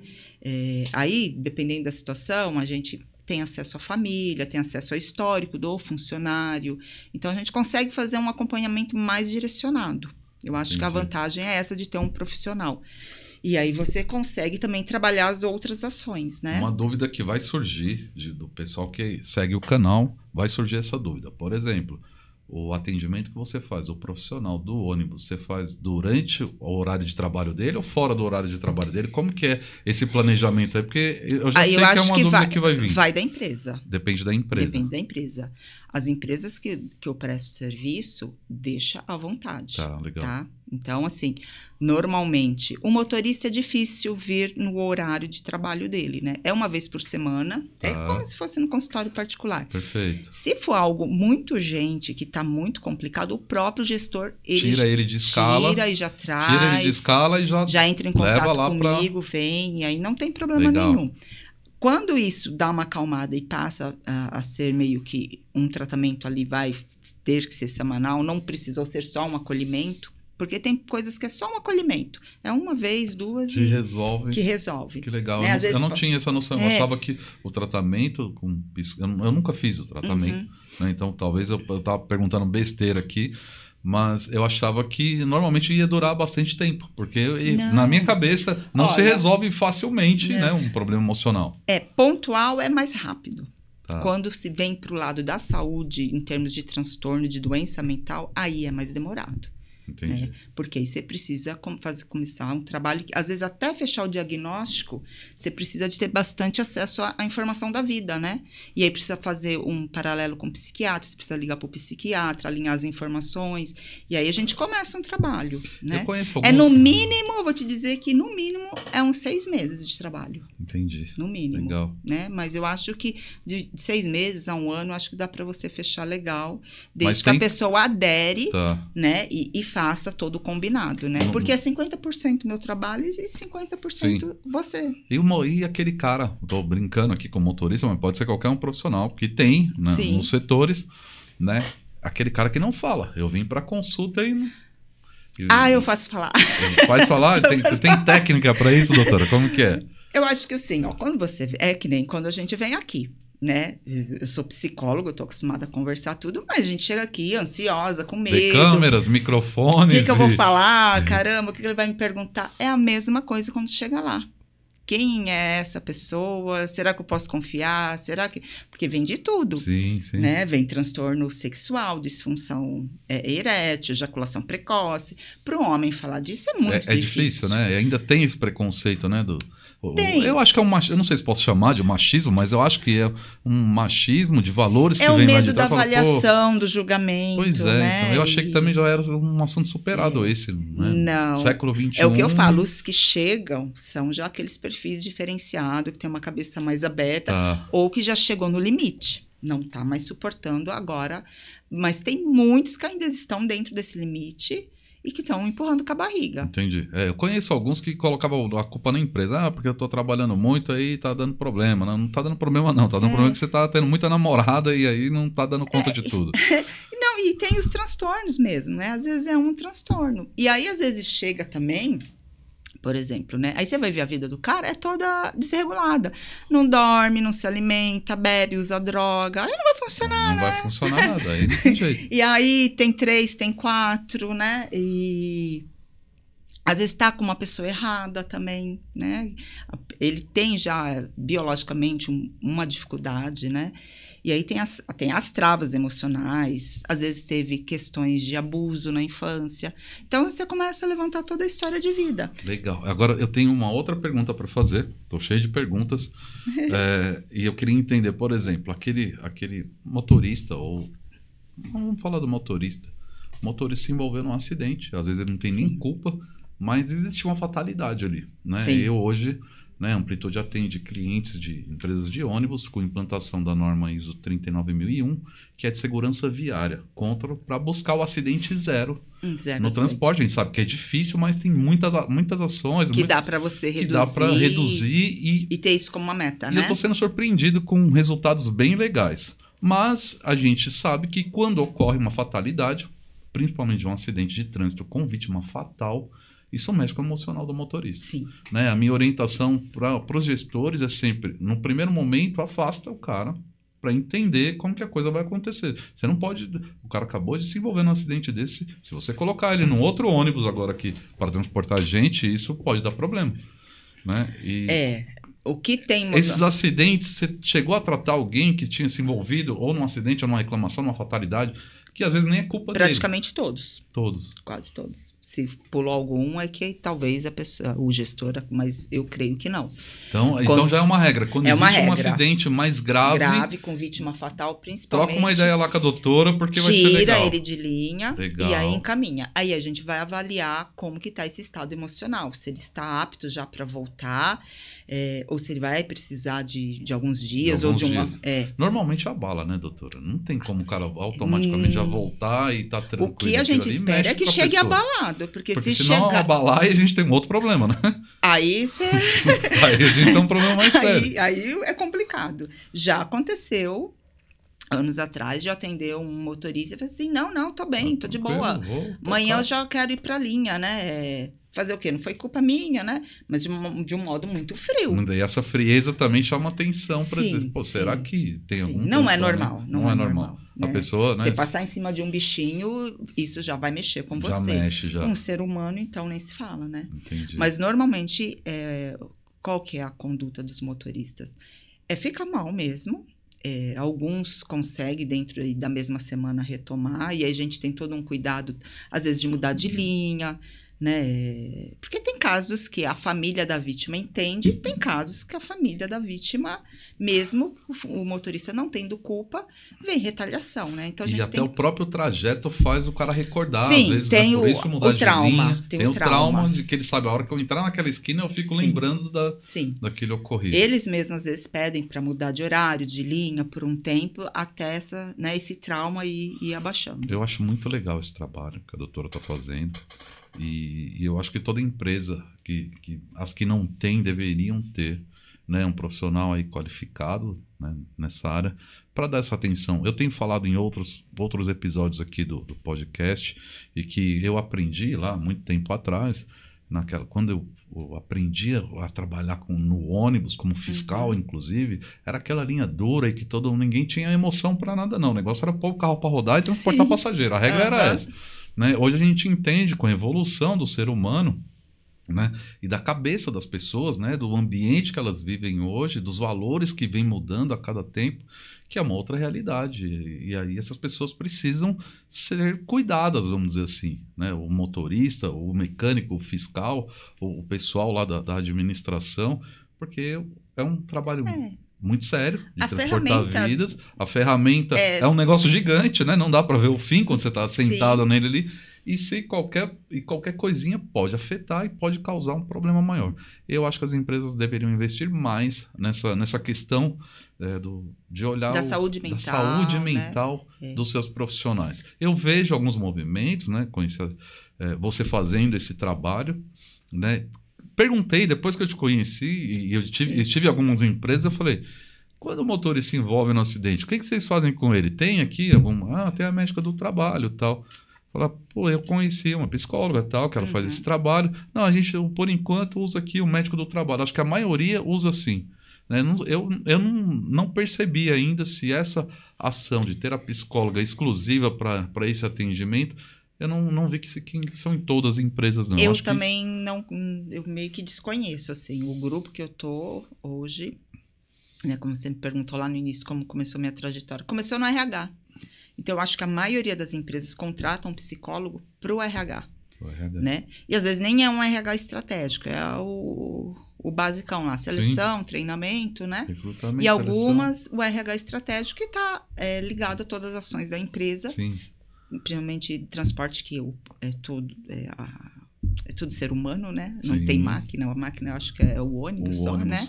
Aí, dependendo da situação, a gente tem acesso à família, tem acesso ao histórico do funcionário. Então, a gente consegue fazer um acompanhamento mais direcionado. Eu acho que a vantagem é essa de ter um profissional. E aí você consegue também trabalhar as outras ações, né? Uma dúvida que vai surgir do pessoal que segue o canal, vai surgir essa dúvida. Por exemplo, o atendimento que você faz, o profissional do ônibus, você faz durante o horário de trabalho dele ou fora do horário de trabalho dele? Como que é esse planejamento aí? Porque eu já sei que é uma dúvida que vai vir. Vai da empresa. Depende da empresa. Depende da empresa. As empresas que eu presto serviço, deixa à vontade. Tá, legal. Tá? Então, assim, normalmente, o motorista é difícil vir no horário de trabalho dele, né? É uma vez por semana, é como se fosse no consultório particular. Perfeito. Se for algo muito urgente, que está muito complicado, o próprio gestor, tira ele de escala. Tira e já traz. Tira ele de escala e já entra em contato comigo, vem, e aí não tem problema nenhum. Quando isso dá uma acalmada e passa a ser meio que um tratamento ali, vai ter que ser semanal, não precisou ser só um acolhimento, porque tem coisas que é só um acolhimento. É uma vez, duas que resolve. Que legal. Né? Eu não tinha essa noção. Eu achava que o tratamento... Eu nunca fiz o tratamento. Né? Então, talvez eu estava perguntando besteira aqui. Mas eu achava que normalmente ia durar bastante tempo. Porque na minha cabeça não se resolve facilmente, né, um problema emocional. Pontual é mais rápido. Tá. Quando se vem para o lado da saúde, em termos de transtorno, de doença mental, aí é mais demorado. Entendi. Porque aí você precisa começar um trabalho que, às vezes, até fechar o diagnóstico, você precisa de ter bastante acesso à informação da vida, né? E aí precisa fazer um paralelo com o psiquiatra, você precisa ligar para o psiquiatra, alinhar as informações, e aí a gente começa um trabalho, né? Eu conheço alguns... no mínimo, vou te dizer que no mínimo é uns 6 meses de trabalho. Entendi. No mínimo. Legal. Né? Mas eu acho que de 6 meses a 1 ano, acho que dá para você fechar legal, desde que a pessoa adere, né? E faça todo o combinado, né? Porque é 50% meu trabalho e 50% você. E aquele cara, tô brincando aqui com motorista, mas pode ser qualquer um profissional que tem, né, nos setores, né? Aquele cara que não fala. Eu vim para consulta e eu faço falar. Faz falar? Tem técnica para isso, doutora? Como que é? Eu acho que assim, ó, quando você... É que nem quando a gente vem aqui, né? Eu sou psicóloga, eu tô acostumada a conversar tudo, mas a gente chega aqui ansiosa, com medo. De câmeras, microfones. O que eu vou falar? Caramba, o que ele vai me perguntar? É a mesma coisa quando chega lá. Quem é essa pessoa? Será que eu posso confiar? Será que... Porque vem de tudo. Sim. Né? Vem transtorno sexual, disfunção erétil, ejaculação precoce. Para o homem falar disso é muito difícil. É difícil, né? Ainda tem esse preconceito, né? Tem. Eu acho que é um machismo, eu não sei se posso chamar de machismo, mas eu acho que é um machismo de valores que vem lá de trás. É o medo da avaliação, do julgamento, pois é, né? Então eu achei que também já era um assunto superado esse, né? Não. Século XXI. É o que eu falo, os que chegam são já aqueles perfis diferenciados, que tem uma cabeça mais aberta, ou que já chegou no limite, não está mais suportando agora, mas tem muitos que ainda estão dentro desse limite e que estão empurrando com a barriga. Entendi. Eu conheço alguns que colocavam a culpa na empresa. Porque eu tô trabalhando muito, aí tá dando problema. Não tá dando problema, não. Tá dando problema que você tá tendo muita namorada e aí não tá dando conta de tudo. Não, e tem os transtornos mesmo, né? Às vezes é um transtorno. E aí, às vezes, chega também... Por exemplo, né? Aí você vai ver a vida do cara, é toda desregulada. Não dorme, não se alimenta, bebe, usa droga. Aí não vai funcionar, Não vai funcionar nada, aí não tem jeito. E aí tem 3, tem 4, né? E às vezes tá com uma pessoa errada também, né? Ele tem já biologicamente uma dificuldade, né? E aí tem as travas emocionais, às vezes teve questões de abuso na infância. Então, você começa a levantar toda a história de vida. Legal. Agora, eu tenho uma outra pergunta para fazer. Estou cheio de perguntas. E eu queria entender, por exemplo, aquele motorista, ou... Vamos falar do motorista. O motorista se envolveu num acidente. Às vezes ele não tem nem culpa, mas existe uma fatalidade ali, né? Sim. Eu hoje... Né, a Amplitude atende clientes de empresas de ônibus com implantação da norma ISO 39001, que é de segurança viária, para buscar o acidente zero no transporte. A gente sabe que é difícil, mas tem muitas ações. Que dá para você reduzir. Que dá para reduzir e ter isso como uma meta, né? E eu estou sendo surpreendido com resultados bem legais. Mas a gente sabe que quando ocorre uma fatalidade, principalmente um acidente de trânsito com vítima fatal, isso mexe com o emocional do motorista. Sim. Né? A minha orientação para os gestores é sempre, no primeiro momento, afasta o cara para entender como que a coisa vai acontecer. Você não pode... O cara acabou de se envolver num acidente desse. Se você colocar ele num outro ônibus agora aqui para transportar gente, isso pode dar problema. Né? O que tem... Esses acidentes, você chegou a tratar alguém que tinha se envolvido ou num acidente, ou numa reclamação, numa fatalidade, que às vezes nem é culpa Praticamente dele. Todos. Quase todos. Se pulou algum, é que talvez o gestor, mas eu creio que não. Então já é uma regra. Quando existe um acidente mais grave... com vítima fatal, principalmente... Troca uma ideia lá com a doutora, porque vai ser legal. Tira ele de linha legal. E aí encaminha. Aí a gente vai avaliar como que está esse estado emocional. Se ele está apto já para voltar, ou se ele vai precisar de alguns dias. Normalmente abala, né, doutora? Não tem como o cara automaticamente já voltar e tá tranquilo. O que a gente espera é que chegue abalado. Porque se não abalar, aí a gente tem um outro problema, né? Aí você... aí a gente tem um problema mais sério. Aí é complicado. Já aconteceu, anos atrás, de atender um motorista e falei assim, não, tô bem, tô de boa. Amanhã eu já quero ir pra linha, né? Fazer o quê? Não foi culpa minha, né? Mas de um modo muito frio. E essa frieza também chama atenção para dizer, será que tem algum... Não é normal. Não é normal. Né? A pessoa, né? Você passar em cima de um bichinho, isso já vai mexer com você. Já mexe, já. Um ser humano, então, nem se fala, né? Entendi. Mas, normalmente, qual que é a conduta dos motoristas? Fica mal mesmo. Alguns conseguem, dentro da mesma semana, retomar. E aí, a gente tem todo um cuidado, às vezes, de mudar de linha, né? Porque tem Tem casos que a família da vítima entende, tem casos que a família da vítima, mesmo o motorista não tendo culpa, vem retaliação, né? Então, a gente até o próprio trajeto faz o cara recordar, Sim, às vezes, tem né? Por isso mudar de trauma, linha. tem o trauma trauma de que ele sabe, a hora que eu entrar naquela esquina, eu fico Sim. lembrando Sim. daquele ocorrido. Eles mesmos, às vezes, pedem para mudar de horário, de linha, por um tempo, até esse trauma ir abaixando. Eu acho muito legal esse trabalho que a doutora está fazendo. E eu acho que toda empresa, as que não têm, deveriam ter, né, um profissional aí qualificado, né, nessa área, para dar essa atenção. Eu tenho falado em outros episódios aqui do podcast, e que eu aprendi lá muito tempo atrás, quando eu aprendi a trabalhar no ônibus, como fiscal, inclusive, era aquela linha dura e que ninguém tinha emoção para nada, não. O negócio era pôr o carro para rodar e transportar passageiro. A regra era essa. Né? Hoje a gente entende, com a evolução do ser humano, né, e da cabeça das pessoas, né, do ambiente que elas vivem hoje, dos valores que vêm mudando a cada tempo, que é uma outra realidade. E aí essas pessoas precisam ser cuidadas, vamos dizer assim. Né? O motorista, o mecânico, o fiscal, o pessoal lá da administração, porque é um trabalho muito sério de transportar vidas. A ferramenta é um negócio gigante, né? Não dá para ver o fim quando você está sentado nele ali. E qualquer coisinha pode afetar e pode causar um problema maior. Eu acho que as empresas deveriam investir mais nessa questão de olhar da saúde mental né? dos seus profissionais. Eu vejo alguns movimentos, né, com você fazendo esse trabalho, né? Perguntei, depois que eu te conheci, e eu estive em algumas empresas, eu falei, quando o motorista se envolve no acidente, o que vocês fazem com ele? Tem aqui alguma... tem a médica do trabalho e tal. Fala, eu conheci uma psicóloga e tal, que ela faz esse trabalho. Não, a gente, por enquanto, usa aqui o médico do trabalho. Acho que a maioria usa assim. Né? Eu não percebi ainda se essa ação de ter a psicóloga exclusiva para esse atendimento, eu não vi que são em todas as empresas, não. Eu também não... Eu meio que desconheço, assim, o grupo que eu tô hoje, né, como você me perguntou lá no início, como começou a minha trajetória. Começou no RH. Então, eu acho que a maioria das empresas contratam um psicólogo para o RH. Né? E às vezes nem é um RH estratégico, é o basicão lá, seleção, treinamento, né? E algumas, o RH estratégico, que está ligado a todas as ações da empresa, principalmente transporte, que é tudo ser humano, né? Não tem máquina, a máquina eu acho que é o ônibus só, né?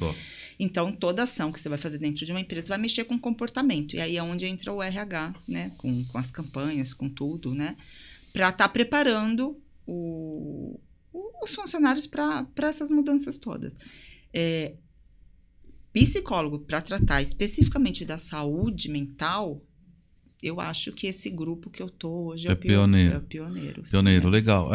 Então, toda ação que você vai fazer dentro de uma empresa vai mexer com comportamento. E aí é onde entra o RH, né? Com as campanhas, com tudo, né? Para estar preparando os funcionários para essas mudanças todas. Psicólogo para tratar especificamente da saúde mental, eu acho que esse grupo que eu tô hoje é o pioneiro. Pioneiro, sim, legal.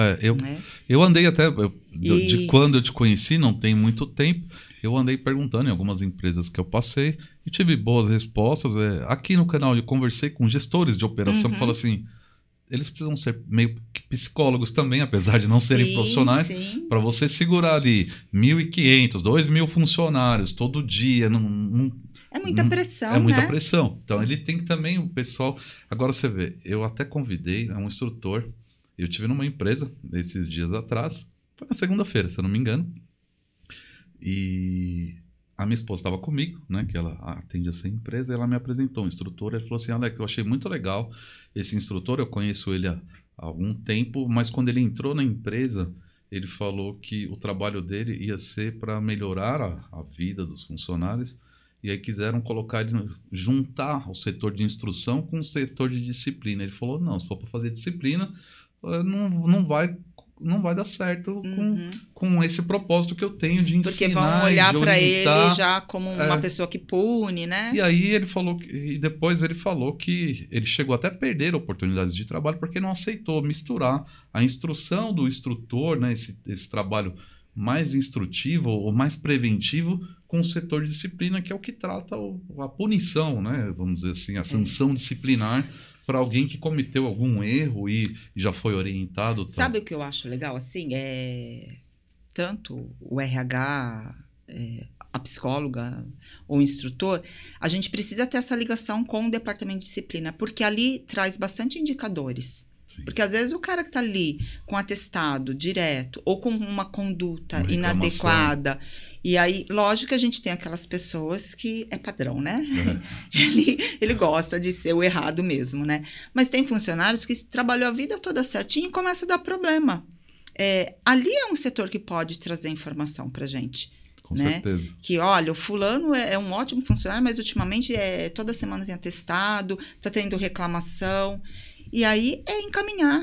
Eu andei até, de quando eu te conheci, não tem muito tempo, eu andei perguntando em algumas empresas que eu passei e tive boas respostas. Aqui no canal eu conversei com gestores de operação que falam assim, eles precisam ser meio que psicólogos também, apesar de não serem profissionais, para você segurar ali 1.500, 2.000 funcionários todo dia, é muita pressão, É muita pressão. Então, ele tem que também, o pessoal... Agora, você vê, eu até convidei um instrutor, eu tive numa empresa, esses dias atrás, foi na segunda-feira, se eu não me engano, e a minha esposa estava comigo, né, que ela atende essa empresa, e ela me apresentou um instrutor, ele falou assim, Alex, eu achei muito legal esse instrutor, eu conheço ele há algum tempo, mas quando ele entrou na empresa, ele falou que o trabalho dele ia ser para melhorar a vida dos funcionários, e aí quiseram juntar o setor de instrução com o setor de disciplina. Ele falou, não, se for para fazer disciplina, não vai dar certo com esse propósito que eu tenho de ensinar. Porque vão olhar para ele já como uma pessoa que pune, né? E aí ele falou, e depois ele falou que ele chegou até a perder oportunidades de trabalho porque não aceitou misturar a instrução do instrutor, né, esse trabalho mais instrutivo ou mais preventivo com o setor de disciplina, que é o que trata a punição, né? Vamos dizer assim, a sanção disciplinar para alguém que cometeu algum erro e já foi orientado. Sabe o que eu acho legal? Assim, tanto o RH, a psicóloga ou o instrutor, a gente precisa ter essa ligação com o departamento de disciplina, porque ali traz bastante indicadores. Sim. Porque às vezes o cara que tá ali com atestado direto ou com uma conduta Uma reclamação. inadequada, e aí, lógico que a gente tem aquelas pessoas que é padrão, né? Ele gosta de ser o errado mesmo, né? Mas tem funcionários que trabalhou a vida toda certinho e começa a dar problema. Ali é um setor que pode trazer informação pra gente. Com né? certeza. Que, olha, o fulano é um ótimo funcionário, mas ultimamente toda semana tem atestado, tá tendo reclamação. E aí é encaminhar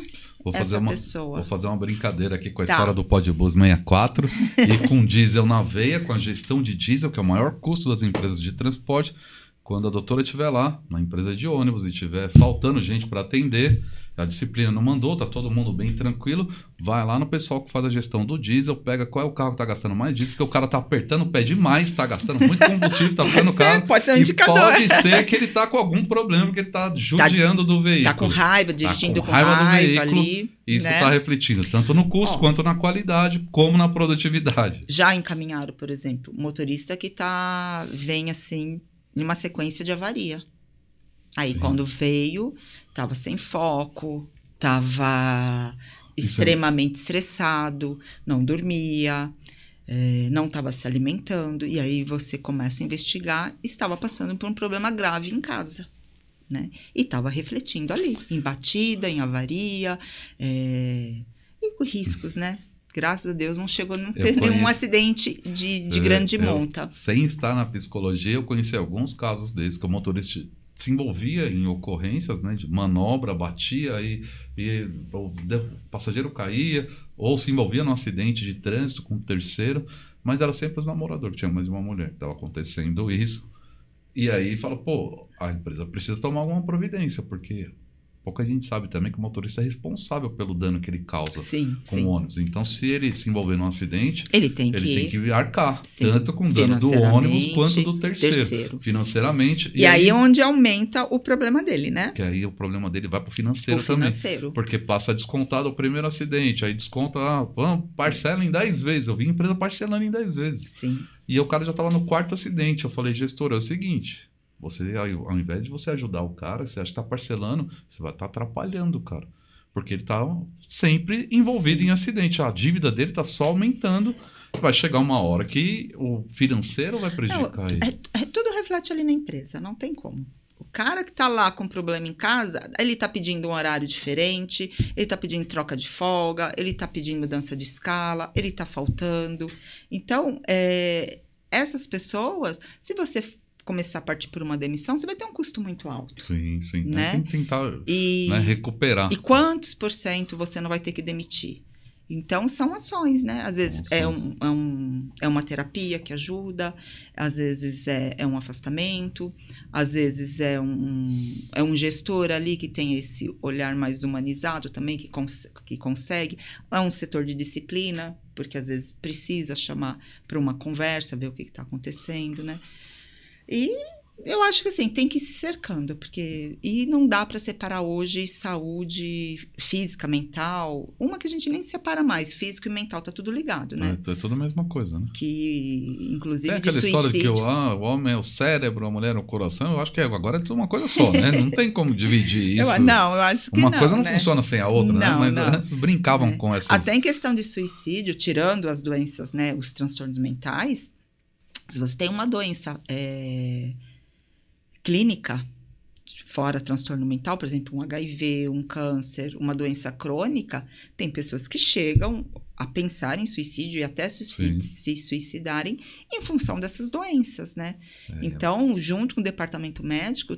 essa pessoa. Vou fazer uma brincadeira aqui com a história do Podbus 64 e com diesel na veia, com a gestão de diesel, que é o maior custo das empresas de transporte. Quando a doutora estiver lá, na empresa de ônibus, e estiver faltando gente para atender, a disciplina não mandou, tá todo mundo bem tranquilo, vai lá no pessoal que faz a gestão do diesel, pega qual é o carro que tá gastando mais diesel, porque o cara tá apertando o pé demais, tá gastando muito combustível, tá ficando caro. Pode ser um indicador. Pode ser que ele tá com algum problema, porque ele tá judiando do veículo. Tá com raiva, dirigindo com raiva do veículo, ali. Isso né? tá refletindo tanto no custo, quanto na qualidade, como na produtividade. Já encaminharam, por exemplo, motorista que vem assim, em uma sequência de avaria. Aí, quando veio, tava sem foco, tava extremamente estressado, não dormia, não estava se alimentando. E aí você começa a investigar, estava passando por um problema grave em casa, né? E estava refletindo ali, em batida, em avaria, e com riscos, né? Graças a Deus não chegou a ter nenhum acidente de grande monta. Sem estar na psicologia, eu conheci alguns casos desses, que o motorista se envolvia em ocorrências, né, de manobra, batia e o passageiro caía, ou se envolvia num acidente de trânsito com um terceiro, mas era sempre os namoradores, tinha mais de uma mulher que estava acontecendo isso. E aí fala, pô, a empresa precisa tomar alguma providência, porque pouca gente sabe também que o motorista é responsável pelo dano que ele causa com o ônibus. Então, se ele se envolver num acidente, ele tem que arcar, tanto com o dano do ônibus quanto do terceiro. Financeiramente. E aí é onde aumenta o problema dele, né? Que aí o problema dele vai para o financeiro também. Porque passa descontado o primeiro acidente, aí desconta, parcela em 10 vezes. Eu vi a empresa parcelando em 10 vezes. Sim. E o cara já estava no 4º acidente. Eu falei, gestor, é o seguinte... Você, ao invés de você ajudar o cara, você acha que está parcelando, você vai estar atrapalhando o cara. Porque ele está sempre envolvido em acidente. A dívida dele está só aumentando. Vai chegar uma hora que o financeiro vai prejudicar ele. Tudo reflete ali na empresa, não tem como. O cara que está lá com problema em casa, ele está pedindo um horário diferente, ele está pedindo troca de folga, ele está pedindo mudança de escala, ele está faltando. Então, essas pessoas, se você começar a partir por uma demissão, você vai ter um custo muito alto. Sim. Né? Tem que tentar recuperar. E quantos % você não vai ter que demitir? Então, são ações, né? Às vezes é uma terapia que ajuda, às vezes é um afastamento, às vezes é um gestor ali que tem esse olhar mais humanizado também, que consegue. É um setor de disciplina, porque às vezes precisa chamar para uma conversa, ver o que está acontecendo, né? E eu acho que assim, tem que ir se cercando, e não dá para separar hoje saúde física, mental, uma que a gente nem separa mais, físico e mental, tá tudo ligado, né? É tudo a mesma coisa, né? Que, inclusive, tem aquela história de que o homem é o cérebro, a mulher é o coração, eu acho que agora é tudo uma coisa só, né? Não tem como dividir isso. Eu acho que uma coisa não funciona sem a outra, né? Mas antes brincavam com essas... Até em questão de suicídio, tirando as doenças, né, os transtornos mentais, se você tem uma doença clínica, fora transtorno mental, por exemplo, um HIV, um câncer, uma doença crônica, tem pessoas que chegam a pensar em suicídio e até se suicidarem em função dessas doenças, né? Então, junto com o departamento médico,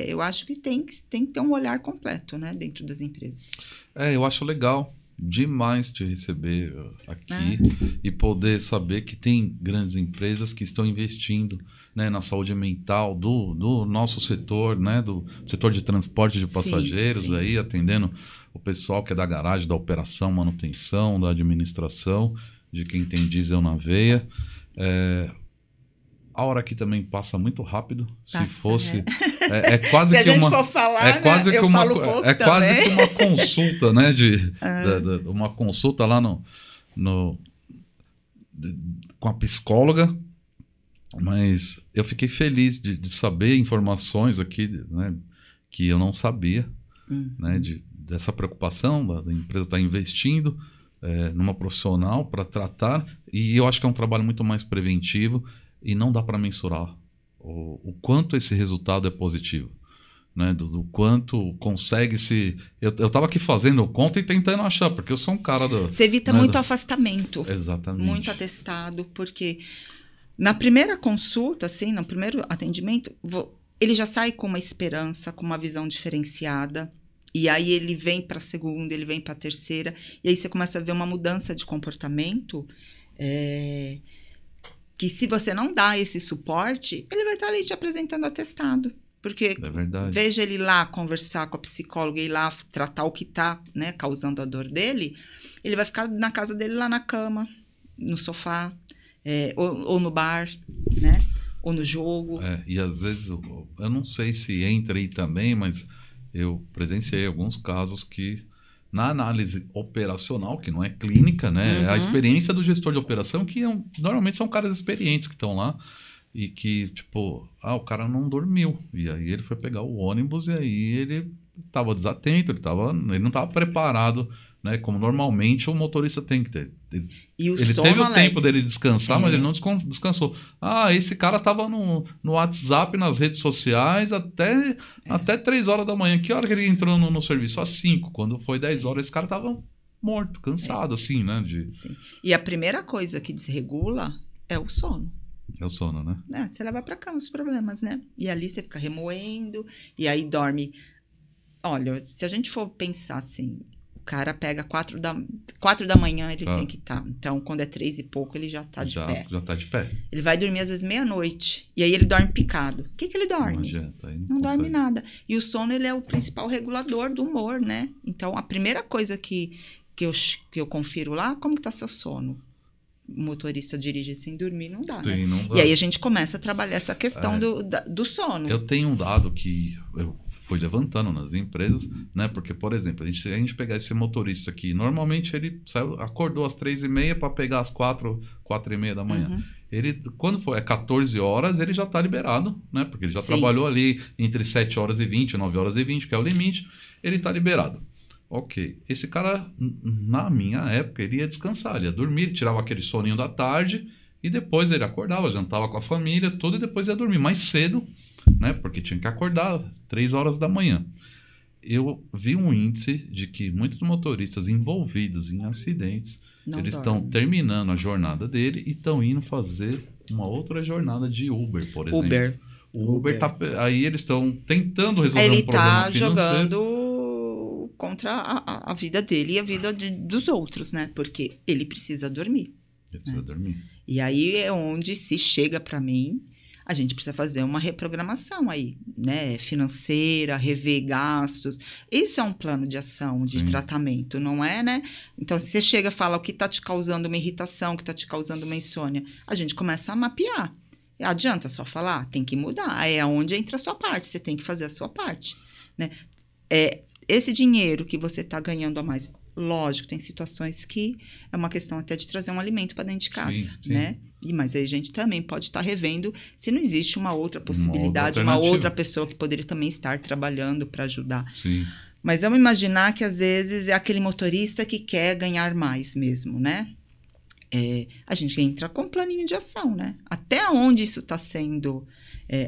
eu acho que tem que ter um olhar completo, né, dentro das empresas. Eu acho legal demais te receber aqui e poder saber que tem grandes empresas que estão investindo, né, na saúde mental do nosso setor, né, do setor de transporte de passageiros, aí atendendo o pessoal que é da garagem, da operação, manutenção, da administração, de quem tem diesel na veia. A hora aqui também passa muito rápido. Se fosse... É quase Se que a gente for falar, é quase que uma consulta, né? Uma consulta lá com a psicóloga. Mas eu fiquei feliz de saber informações aqui, né, que eu não sabia, né, dessa preocupação da empresa estar investindo numa profissional para tratar, e eu acho que é um trabalho muito mais preventivo e não dá para mensurar o quanto esse resultado é positivo. Né, do quanto consegue se... Eu estava aqui fazendo conta e tentando achar, porque eu sou um cara do... Você evita muito afastamento. Exatamente. Muito atestado, porque na primeira consulta, assim, no primeiro atendimento, ele já sai com uma esperança, com uma visão diferenciada, e aí ele vem para a segunda, ele vem para a terceira, e aí você começa a ver uma mudança de comportamento, que se você não dá esse suporte, ele vai estar ali te apresentando atestado. Porque veja ele lá conversar com a psicóloga e ir lá tratar o que está, né, causando a dor dele, ele vai ficar na casa dele lá na cama, no sofá, ou no bar, né, ou no jogo. E às vezes, eu não sei se entra aí também, mas eu presenciei alguns casos que na análise operacional, que não é clínica, né, a experiência do gestor de operação, que normalmente são caras experientes que estão lá, e que, tipo, o cara não dormiu. E aí ele foi pegar o ônibus e aí ele estava desatento, ele não estava preparado, né? Como normalmente o motorista tem que ter. Ele teve o tempo dele descansar, mas ele não descansou. Esse cara estava no WhatsApp, nas redes sociais, até 3 horas da manhã. Que hora que ele entrou no serviço? Às 5. Quando foi 10 horas, esse cara estava morto, cansado, assim, né? Sim. E a primeira coisa que desregula é o sono. É o sono, né? Você leva pra cá os problemas, né? E ali você fica remoendo, e aí dorme. Olha, se a gente for pensar assim, o cara pega 4 da manhã, ele tem que estar. Então, quando é 3 e pouco, ele já tá de pé. Já tá de pé. Ele vai dormir às vezes meia-noite, e aí ele dorme picado. O que ele dorme? Não adianta, não dorme nada. E o sono, ele é o principal regulador do humor, né? Então, a primeira coisa que eu confiro lá, como que tá seu sono? O motorista dirige sem dormir, não dá, né? Não dá. E aí a gente começa a trabalhar essa questão do sono. Eu tenho um dado que eu fui levantando nas empresas, né? Porque, por exemplo, a gente pegar esse motorista aqui, normalmente ele acordou às 3h30 para pegar às 4h30 da manhã. Ele, quando for 14 horas, ele já está liberado, né? Porque ele já trabalhou ali entre 7 horas e 20, 9 horas e 20, que é o limite, ele está liberado. Ok, esse cara, na minha época, ele ia descansar, ele ia dormir, tirava aquele soninho da tarde e depois ele acordava, jantava com a família, tudo, e depois ia dormir mais cedo, né? Porque tinha que acordar 3 horas da manhã. Eu vi um índice de que muitos motoristas envolvidos em acidentes, eles estão terminando a jornada dele e estão indo fazer uma outra jornada de Uber, por exemplo. Uber. Aí eles estão tentando resolver um problema financeiro. Ele está jogando contra a vida dele e a vida dos outros, né? Porque ele precisa dormir. Ele precisa dormir. E aí é onde se chega para mim, a gente precisa fazer uma reprogramação aí, né? Financeira, rever gastos. Isso é um plano de ação, de tratamento, não é, né? Então, se você chega e fala o que está te causando uma irritação, o que está te causando uma insônia, a gente começa a mapear. Adianta só falar? Tem que mudar. É onde entra a sua parte, você tem que fazer a sua parte, né? Esse dinheiro que você está ganhando a mais, lógico, tem situações que é uma questão até de trazer um alimento para dentro de casa, né? Mas aí a gente também pode estar revendo se não existe uma outra possibilidade, uma outra pessoa que poderia também estar trabalhando para ajudar. Sim. Mas vamos imaginar que às vezes é aquele motorista que quer ganhar mais mesmo, né? A gente entra com um planinho de ação, né? Até onde isso está sendo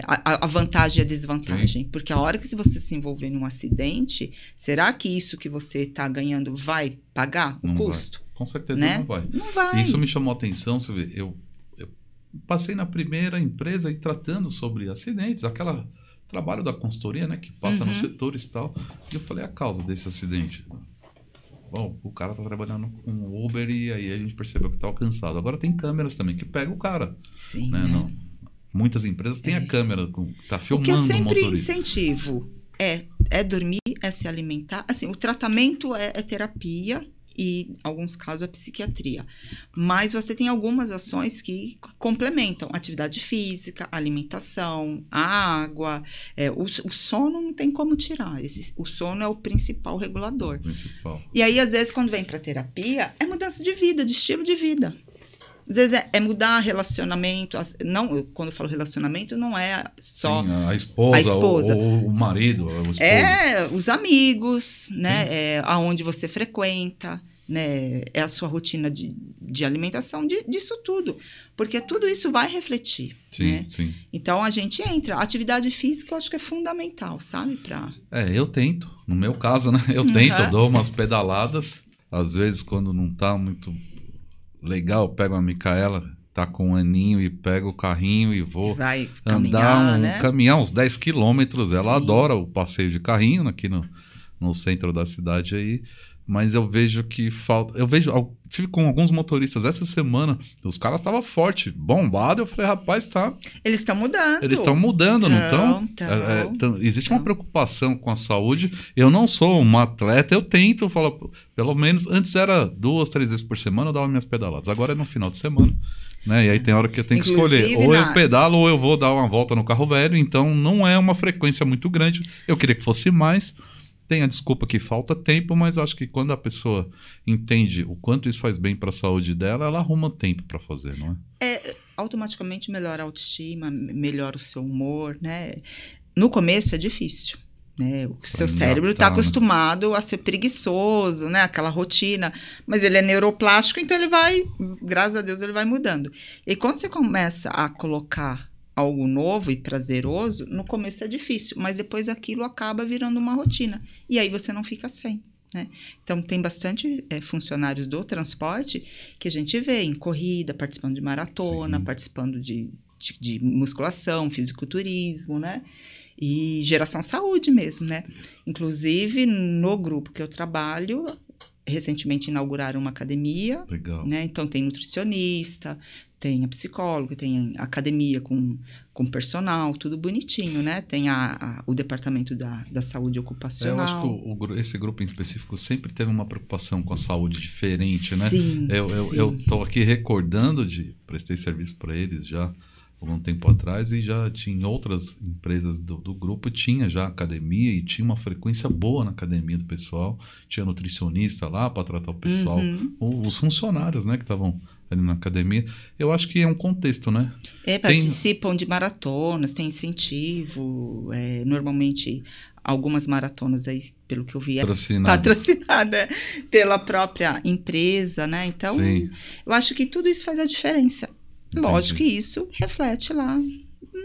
a vantagem e a desvantagem. Sim. Porque a hora que você se envolver num acidente, será que isso que você está ganhando vai pagar o custo? Com certeza, né? não vai. Não vai. Isso me chamou a atenção, você vê, eu passei na primeira empresa e tratando sobre acidentes, aquele trabalho da consultoria, né, que passa nos setores e tal, e eu falei a causa desse acidente. Bom, o cara tá trabalhando com Uber e aí a gente percebeu que tá cansado. Agora tem câmeras também que pegam o cara. Sim, né? Não, muitas empresas têm a câmera que tá filmando o motorista. O que eu sempre incentivo é dormir, é se alimentar. Assim, o tratamento é terapia e, em alguns casos, é psiquiatria. Mas você tem algumas ações que complementam. Atividade física, alimentação, a água. O sono não tem como tirar. O sono é o principal regulador. Principal. E aí, às vezes, quando vem para terapia, é mudança de vida, de estilo de vida. Às vezes é mudar relacionamento. Não, quando eu falo relacionamento, não é só Sim, a esposa. Ou o marido, o esposo. É os amigos, né? Aonde você frequenta, né? É a sua rotina de alimentação, disso tudo. Porque tudo isso vai refletir. Sim, né? sim. Então, a gente entra. A atividade física, eu acho que é fundamental, sabe? Eu tento. No meu caso, né? Eu tento, eu dou umas pedaladas. Às vezes, quando não tá muito legal, eu pego a Micaela, tá com um aninho, e pego o carrinho e vou vai caminhar uns 10 quilômetros. Ela Sim. adora o passeio de carrinho aqui no centro da cidade aí. Mas eu vejo que falta... Tive com alguns motoristas essa semana, os caras estavam fortes, bombado. Eu falei, rapaz, tá... Eles estão mudando. Eles estão mudando, não estão? Existe uma preocupação com a saúde. Eu não sou um atleta, eu tento, pelo menos, antes era 2, 3 vezes por semana, eu dava minhas pedaladas. Agora é no final de semana, né? E aí tem hora que eu tenho que escolher. Ou eu pedalo, ou eu vou dar uma volta no carro velho. Então, não é uma frequência muito grande. Eu queria que fosse mais. Tem a desculpa que falta tempo, mas eu acho que quando a pessoa entende o quanto isso faz bem para a saúde dela, ela arruma tempo para fazer, não é? Automaticamente melhora a autoestima, melhora o seu humor, né? No começo é difícil, né? O seu cérebro está acostumado a ser preguiçoso, né? Aquela rotina, mas ele é neuroplástico, então ele vai, graças a Deus, ele vai mudando. E quando você começa a colocar algo novo e prazeroso, no começo é difícil, mas depois aquilo acaba virando uma rotina. E aí você não fica sem, né? Então, tem bastante funcionários do transporte que a gente vê em corrida, participando de maratona, Sim. participando de musculação, fisiculturismo, né? E geração saúde mesmo, né? Inclusive, no grupo que eu trabalho, recentemente inauguraram uma academia. Legal. Né? Então, tem nutricionista, tem a psicóloga, tem a academia com personal, tudo bonitinho, né? Tem o departamento da saúde ocupacional. Eu acho que esse grupo em específico sempre teve uma preocupação com a saúde diferente, né? Sim, eu tô aqui recordando prestei serviço para eles já algum tempo atrás e já tinha outras empresas do grupo, tinha já academia e tinha uma frequência boa na academia do pessoal, tinha nutricionista lá para tratar o pessoal, os funcionários, né, que estavam ali na academia. Eu acho que é um contexto, né? Participam de maratonas, tem incentivo, normalmente algumas maratonas aí, pelo que eu vi, patrocinada pela própria empresa, né? Então, Sim. eu acho que tudo isso faz a diferença. Entendi. Lógico que isso reflete lá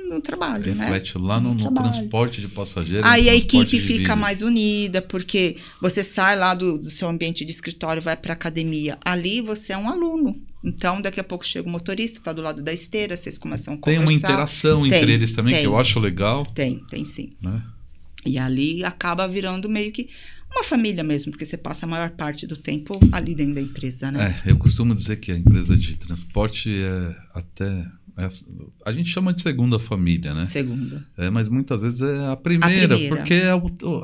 no trabalho, reflete lá no transporte de passageiros. Aí a equipe fica mais unida, porque você sai lá do seu ambiente de escritório, vai para a academia. Ali você é um aluno. Então, daqui a pouco chega o motorista, está do lado da esteira, vocês começam a conversar. Tem uma interação entre eles também, que eu acho legal. Tem sim. Né? E ali acaba virando meio que uma família mesmo, porque você passa a maior parte do tempo ali dentro da empresa, né? Eu costumo dizer que a empresa de transporte a gente chama de segunda família, né? Segunda. Mas muitas vezes é a primeira. Porque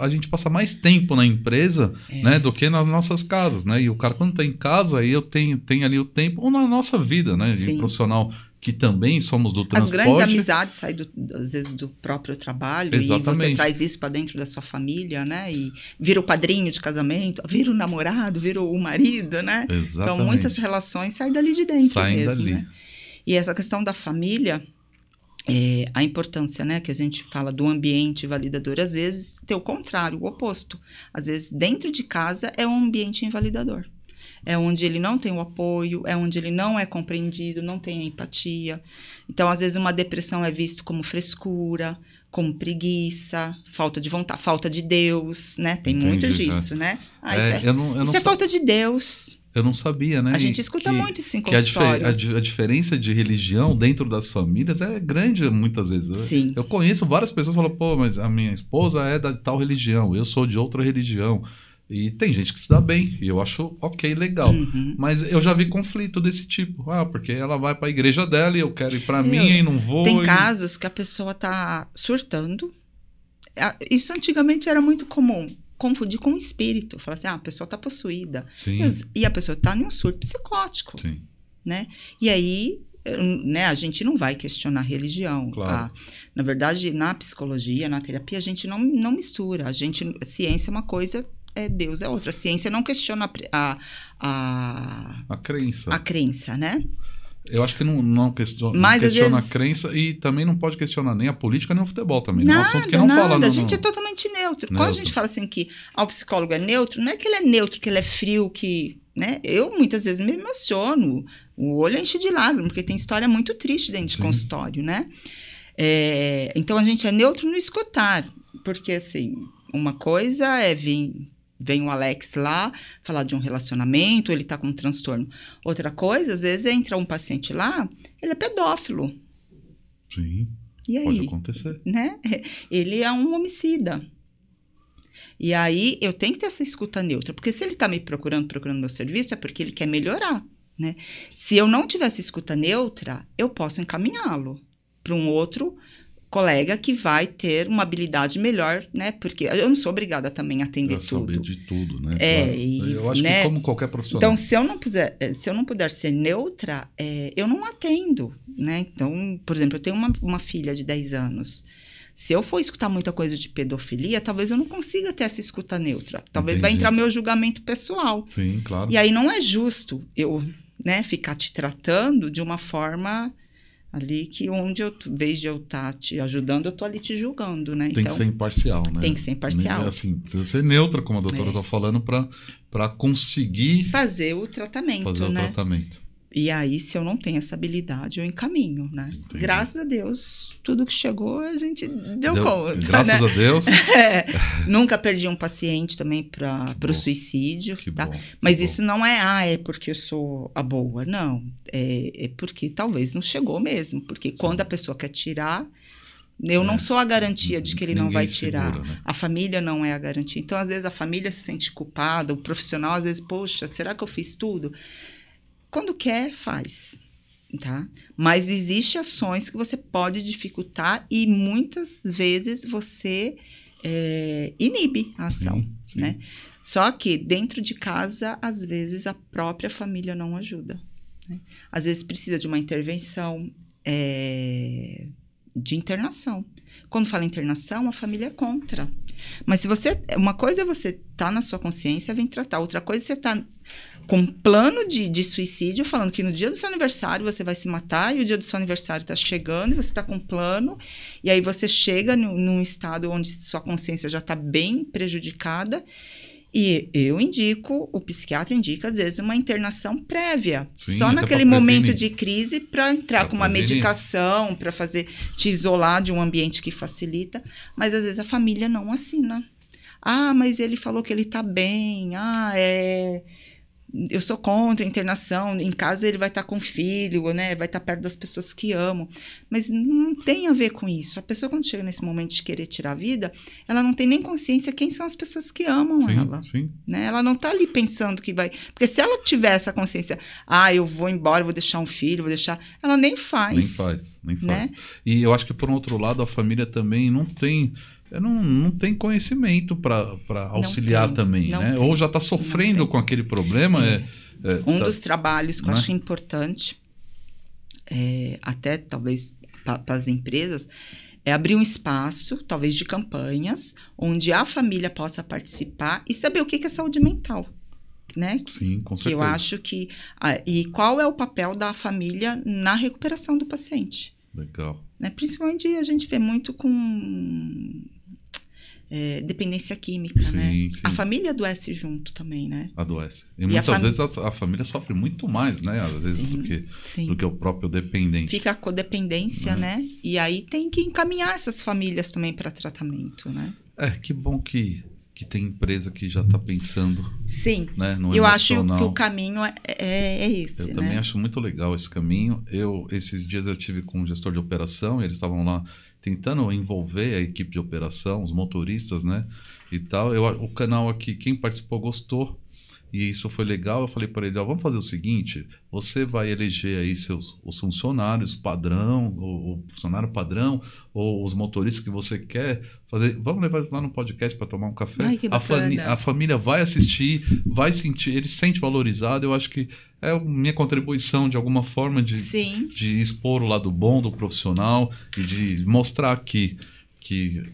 a gente passa mais tempo na empresa, né, do que nas nossas casas, né? E o cara, quando está em casa, aí eu tenho ali o tempo, ou na nossa vida, né? De profissional, que também somos do transporte. As grandes amizades saem, às vezes, do próprio trabalho. Exatamente. E você traz isso para dentro da sua família, né? E vira o padrinho de casamento, vira o namorado, vira o marido, né? Exatamente. Então, muitas relações saem dali de dentro Saem mesmo, dali. Né? E essa questão da família, a importância, né, que a gente fala do ambiente validador, às vezes tem o contrário, o oposto. Às vezes, dentro de casa é um ambiente invalidador. É onde ele não tem o apoio, é onde ele não é compreendido, não tem a empatia. Então, às vezes, uma depressão é visto como frescura, como preguiça, falta de vontade, falta de Deus, né? Tem muito disso, né? Isso é falta de Deus. Eu não sabia, né? A gente escuta muito isso em consultório. A diferença de religião dentro das famílias é grande muitas vezes. Sim. Eu conheço várias pessoas que falam, pô, mas a minha esposa é da tal religião, eu sou de outra religião. E tem gente que se dá bem, e eu acho ok, legal. Mas eu já vi conflito desse tipo. Porque ela vai para a igreja dela e eu quero ir para a minha e não vou. Tem casos que a pessoa tá surtando. Isso antigamente era muito comum. Confundir com o espírito. Falar assim, a pessoa está possuída. Sim. E a pessoa está em um surto psicótico. Sim. Né? E aí, né, a gente não vai questionar a religião. Claro. Na verdade, na psicologia, na terapia, a gente não mistura. A ciência é uma coisa, Deus é outra. A ciência não questiona a crença. A crença, né? Eu acho que não questiona, Mas, às vezes, a crença e também não pode questionar nem a política nem o futebol também. Nada, é um assunto que não nada. fala. A gente é totalmente neutro. Quando a gente fala assim que o psicólogo é neutro, não é que ele é neutro, que ele é frio, que... Né? Eu muitas vezes me emociono, o olho enche de lágrimas, porque tem história muito triste dentro de consultório, né? Então a gente é neutro no escutar, porque assim, uma coisa é vem o Alex lá falar de um relacionamento, ele tá com um transtorno. Outra coisa, às vezes entra um paciente lá, ele é pedófilo. Sim, e aí, pode acontecer. Né? Ele é um homicida. E aí eu tenho que ter essa escuta neutra, porque se ele está me procurando meu serviço, é porque ele quer melhorar, né? Se eu não tivesse escuta neutra, eu posso encaminhá-lo para um outro colega que vai ter uma habilidade melhor, né? Porque eu não sou obrigada também a atender tudo. Saber de tudo, né? Eu acho que como qualquer profissional. Então, se eu não puder ser neutra, eu não atendo, né? Então, por exemplo, eu tenho uma filha de 10 anos. Se eu for escutar muita coisa de pedofilia, talvez eu não consiga ter essa escuta neutra. Talvez vai entrar meu julgamento pessoal. Sim, claro. E aí não é justo eu, né, ficar te tratando de uma forma ali que onde eu, em vez de eu estar te ajudando, eu estou ali te julgando, né? Tem que ser imparcial, né? Tem que ser imparcial. Assim, precisa ser neutra, como a doutora está falando, para conseguir fazer o tratamento, né? tratamento. E aí, se eu não tenho essa habilidade, eu encaminho, né? Entendi. Graças a Deus, tudo que chegou, a gente deu conta. Graças, né? a Deus. Nunca perdi um paciente também para o suicídio, tá? Bom, mas isso não é porque eu sou a boa, não. É porque talvez não chegou mesmo. Porque quando a pessoa quer tirar, eu não sou a garantia de que ele não vai tirar. Segura, né? A família não é a garantia. Então, às vezes, a família se sente culpada, o profissional, às vezes, poxa, será que eu fiz tudo? Quando quer, faz, tá? Mas existem ações que você pode dificultar e muitas vezes você inibe a ação, sim. né? Só que dentro de casa, às vezes, a própria família não ajuda, né? Às vezes precisa de uma intervenção de internação. Quando fala internação, a família é contra. Mas se você... Uma coisa é você tá na sua consciência, vem tratar. Outra coisa é você tá com um plano de suicídio, falando que no dia do seu aniversário você vai se matar, e o dia do seu aniversário está chegando, e você está com um plano, e aí você chega num estado onde sua consciência já está bem prejudicada, e eu indico, o psiquiatra indica, às vezes, uma internação prévia, só naquele momento de crise, para entrar com uma medicação, para te isolar de um ambiente que facilita, mas às vezes a família não assina. Ah, mas ele falou que ele está bem, eu sou contra a internação, em casa ele vai estar com o filho, né? Vai estar perto das pessoas que amam. Mas não tem a ver com isso. A pessoa, quando chega nesse momento de querer tirar a vida, ela não tem nem consciência quem são as pessoas que amam ela. Sim. Né? Ela não está ali pensando que vai... Porque se ela tiver essa consciência, eu vou embora, vou deixar um filho, vou deixar... Ela nem faz. Nem faz. Né? E eu acho que, por outro lado, a família também não tem... Não tem conhecimento para auxiliar também, né? Ou já está sofrendo com aquele problema. Dos trabalhos que eu acho importante, até talvez para as empresas, é abrir um espaço, talvez de campanhas, onde a família possa participar e saber o que é saúde mental. Né? Sim, com certeza. Que eu acho que... e qual é o papel da família na recuperação do paciente. Legal. Né? Principalmente a gente vê muito com... dependência química, sim, né? Sim. A família adoece junto também, né? Adoece. E muitas vezes a família sofre muito mais, né? Às vezes do que o próprio dependente. Fica a codependência, né? E aí tem que encaminhar essas famílias também para tratamento, né? Que bom que tem empresa que já está pensando. Sim. Né, no eu emocional. acho que o caminho é esse, Eu também acho muito legal esse caminho. Esses dias eu tive com um gestor de operação, e eles estavam lá tentando envolver a equipe de operação, os motoristas, né? E tal. O canal aqui, quem participou gostou. E isso foi legal. Eu falei para ele, vamos fazer o seguinte, você vai eleger aí os funcionários padrão, o funcionário padrão, ou os motoristas que você quer fazer. Vamos levar eles lá no podcast para tomar um café. Ai, que bacana. A família vai assistir, vai sentir, ele se sente valorizado. Eu acho que é minha contribuição de alguma forma de expor o lado bom do profissional e de mostrar que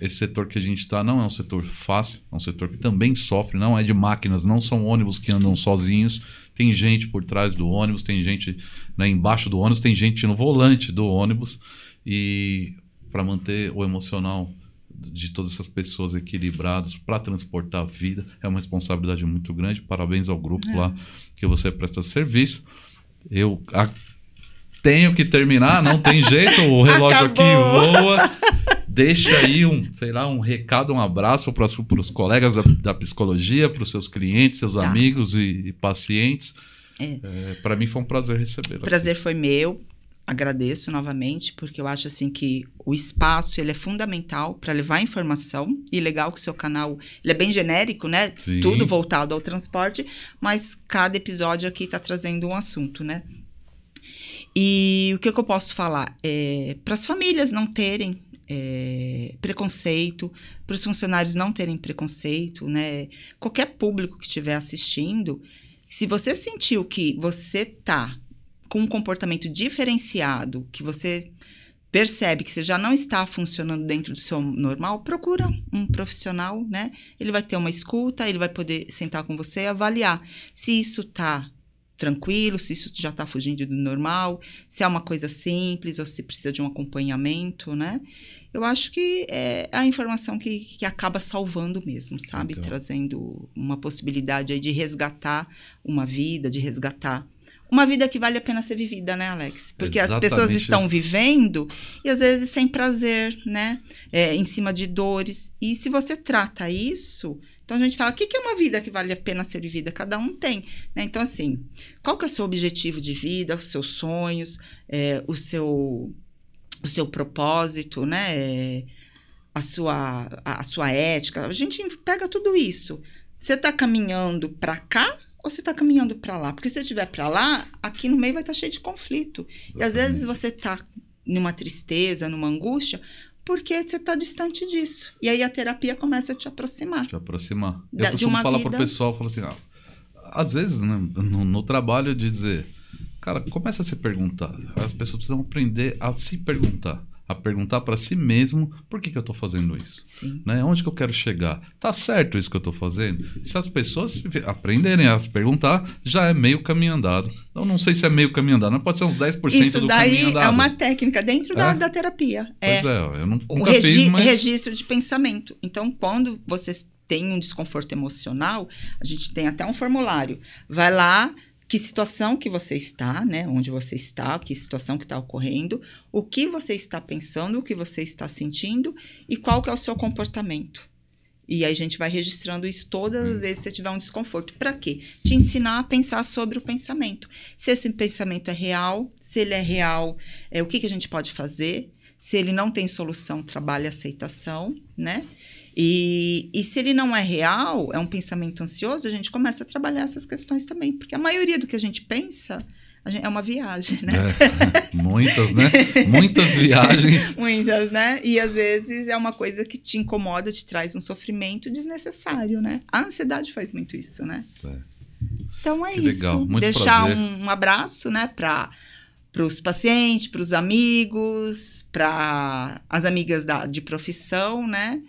esse setor que a gente está não é um setor fácil, é um setor que também sofre, não é de máquinas, não são ônibus que andam sozinhos, tem gente por trás do ônibus, tem gente, né, embaixo do ônibus, tem gente no volante do ônibus. E para manter o emocional de todas essas pessoas equilibradas, para transportar a vida, é uma responsabilidade muito grande. Parabéns ao grupo lá que você presta serviço. Eu tenho que terminar, não tem jeito, o relógio aqui voa. Deixa aí um recado, um abraço para os colegas da psicologia, para os seus clientes, seus amigos e pacientes. Para mim foi um prazer receber. O prazer foi meu. Agradeço novamente, porque eu acho assim que o espaço ele é fundamental para levar informação, e legal que o seu canal ele é bem genérico, né? Sim. Tudo voltado ao transporte, mas cada episódio aqui está trazendo um assunto, né? E o que eu posso falar? Para as famílias não terem preconceito, para os funcionários não terem preconceito, né? Qualquer público que estiver assistindo, se você sentiu que você está com um comportamento diferenciado, que você percebe que você já não está funcionando dentro do seu normal, procura um profissional, né? Ele vai ter uma escuta, ele vai poder sentar com você e avaliar se isso está tranquilo, se isso já está fugindo do normal, se é uma coisa simples ou se precisa de um acompanhamento, né? Eu acho que é a informação que acaba salvando mesmo, sabe? Legal. Trazendo uma possibilidade aí de resgatar uma vida, de resgatar uma vida que vale a pena ser vivida, né, Alex? Porque as pessoas estão vivendo e às vezes sem prazer, né? Em cima de dores. E se você trata isso, então a gente fala, o que é uma vida que vale a pena ser vivida? Cada um tem, né? Então, assim, qual que é o seu objetivo de vida, os seus sonhos, o seu propósito, né? A sua ética. A gente pega tudo isso. Você está caminhando para cá ou você está caminhando para lá? Porque se você estiver para lá, aqui no meio vai estar cheio de conflito. Exatamente. E às vezes você está numa tristeza, numa angústia, porque você está distante disso. E aí a terapia começa a te aproximar. Eu costumo falar para o pessoal, falo assim, às vezes, né, no trabalho, de dizer, cara, começa a se perguntar. As pessoas precisam aprender a se perguntar. A perguntar para si mesmo por que eu estou fazendo isso. Sim. Né? Onde que eu quero chegar? Tá certo isso que eu estou fazendo? Se as pessoas aprenderem a se perguntar, já é meio caminho andado. Eu não sei se é meio caminho andado, mas pode ser uns 10% do caminho andado. Isso daí é uma técnica dentro da terapia. Pois eu nunca fiz, mas... registro de pensamento. Então, quando você tem um desconforto emocional, a gente tem até um formulário. Vai lá... Que situação que você está, né? Onde você está, que situação que está ocorrendo, o que você está pensando, o que você está sentindo e qual que é o seu comportamento. E aí a gente vai registrando isso todas as vezes que você tiver um desconforto. Para quê? Te ensinar a pensar sobre o pensamento. Se esse pensamento é real, se ele é real, o que a gente pode fazer? Se ele não tem solução, trabalhe a aceitação, né? E se ele não é real, é um pensamento ansioso, a gente começa a trabalhar essas questões também. Porque a maioria do que a gente pensa é uma viagem, né? Muitas, né? Muitas viagens. Muitas, né? E às vezes é uma coisa que te incomoda, te traz um sofrimento desnecessário, né? A ansiedade faz muito isso, né? Então é isso. Legal. Muito deixar prazer. Um abraço, né? Para os pacientes, para os amigos, para as amigas de profissão, né?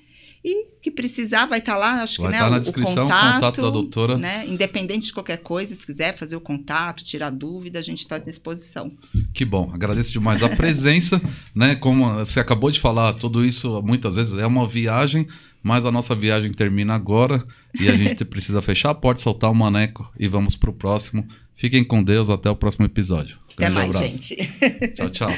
E que precisar, vai estar lá, acho que, né, na descrição, o contato da doutora. Né, independente de qualquer coisa, se quiser fazer o contato, tirar dúvida, a gente está à disposição. Que bom, agradeço demais a presença, né? Como você acabou de falar, tudo isso muitas vezes é uma viagem, mas a nossa viagem termina agora e a gente precisa fechar a porta, soltar o maneco e vamos para o próximo. Fiquem com Deus, até o próximo episódio. Até mais, abraço. gente. Tchau, tchau.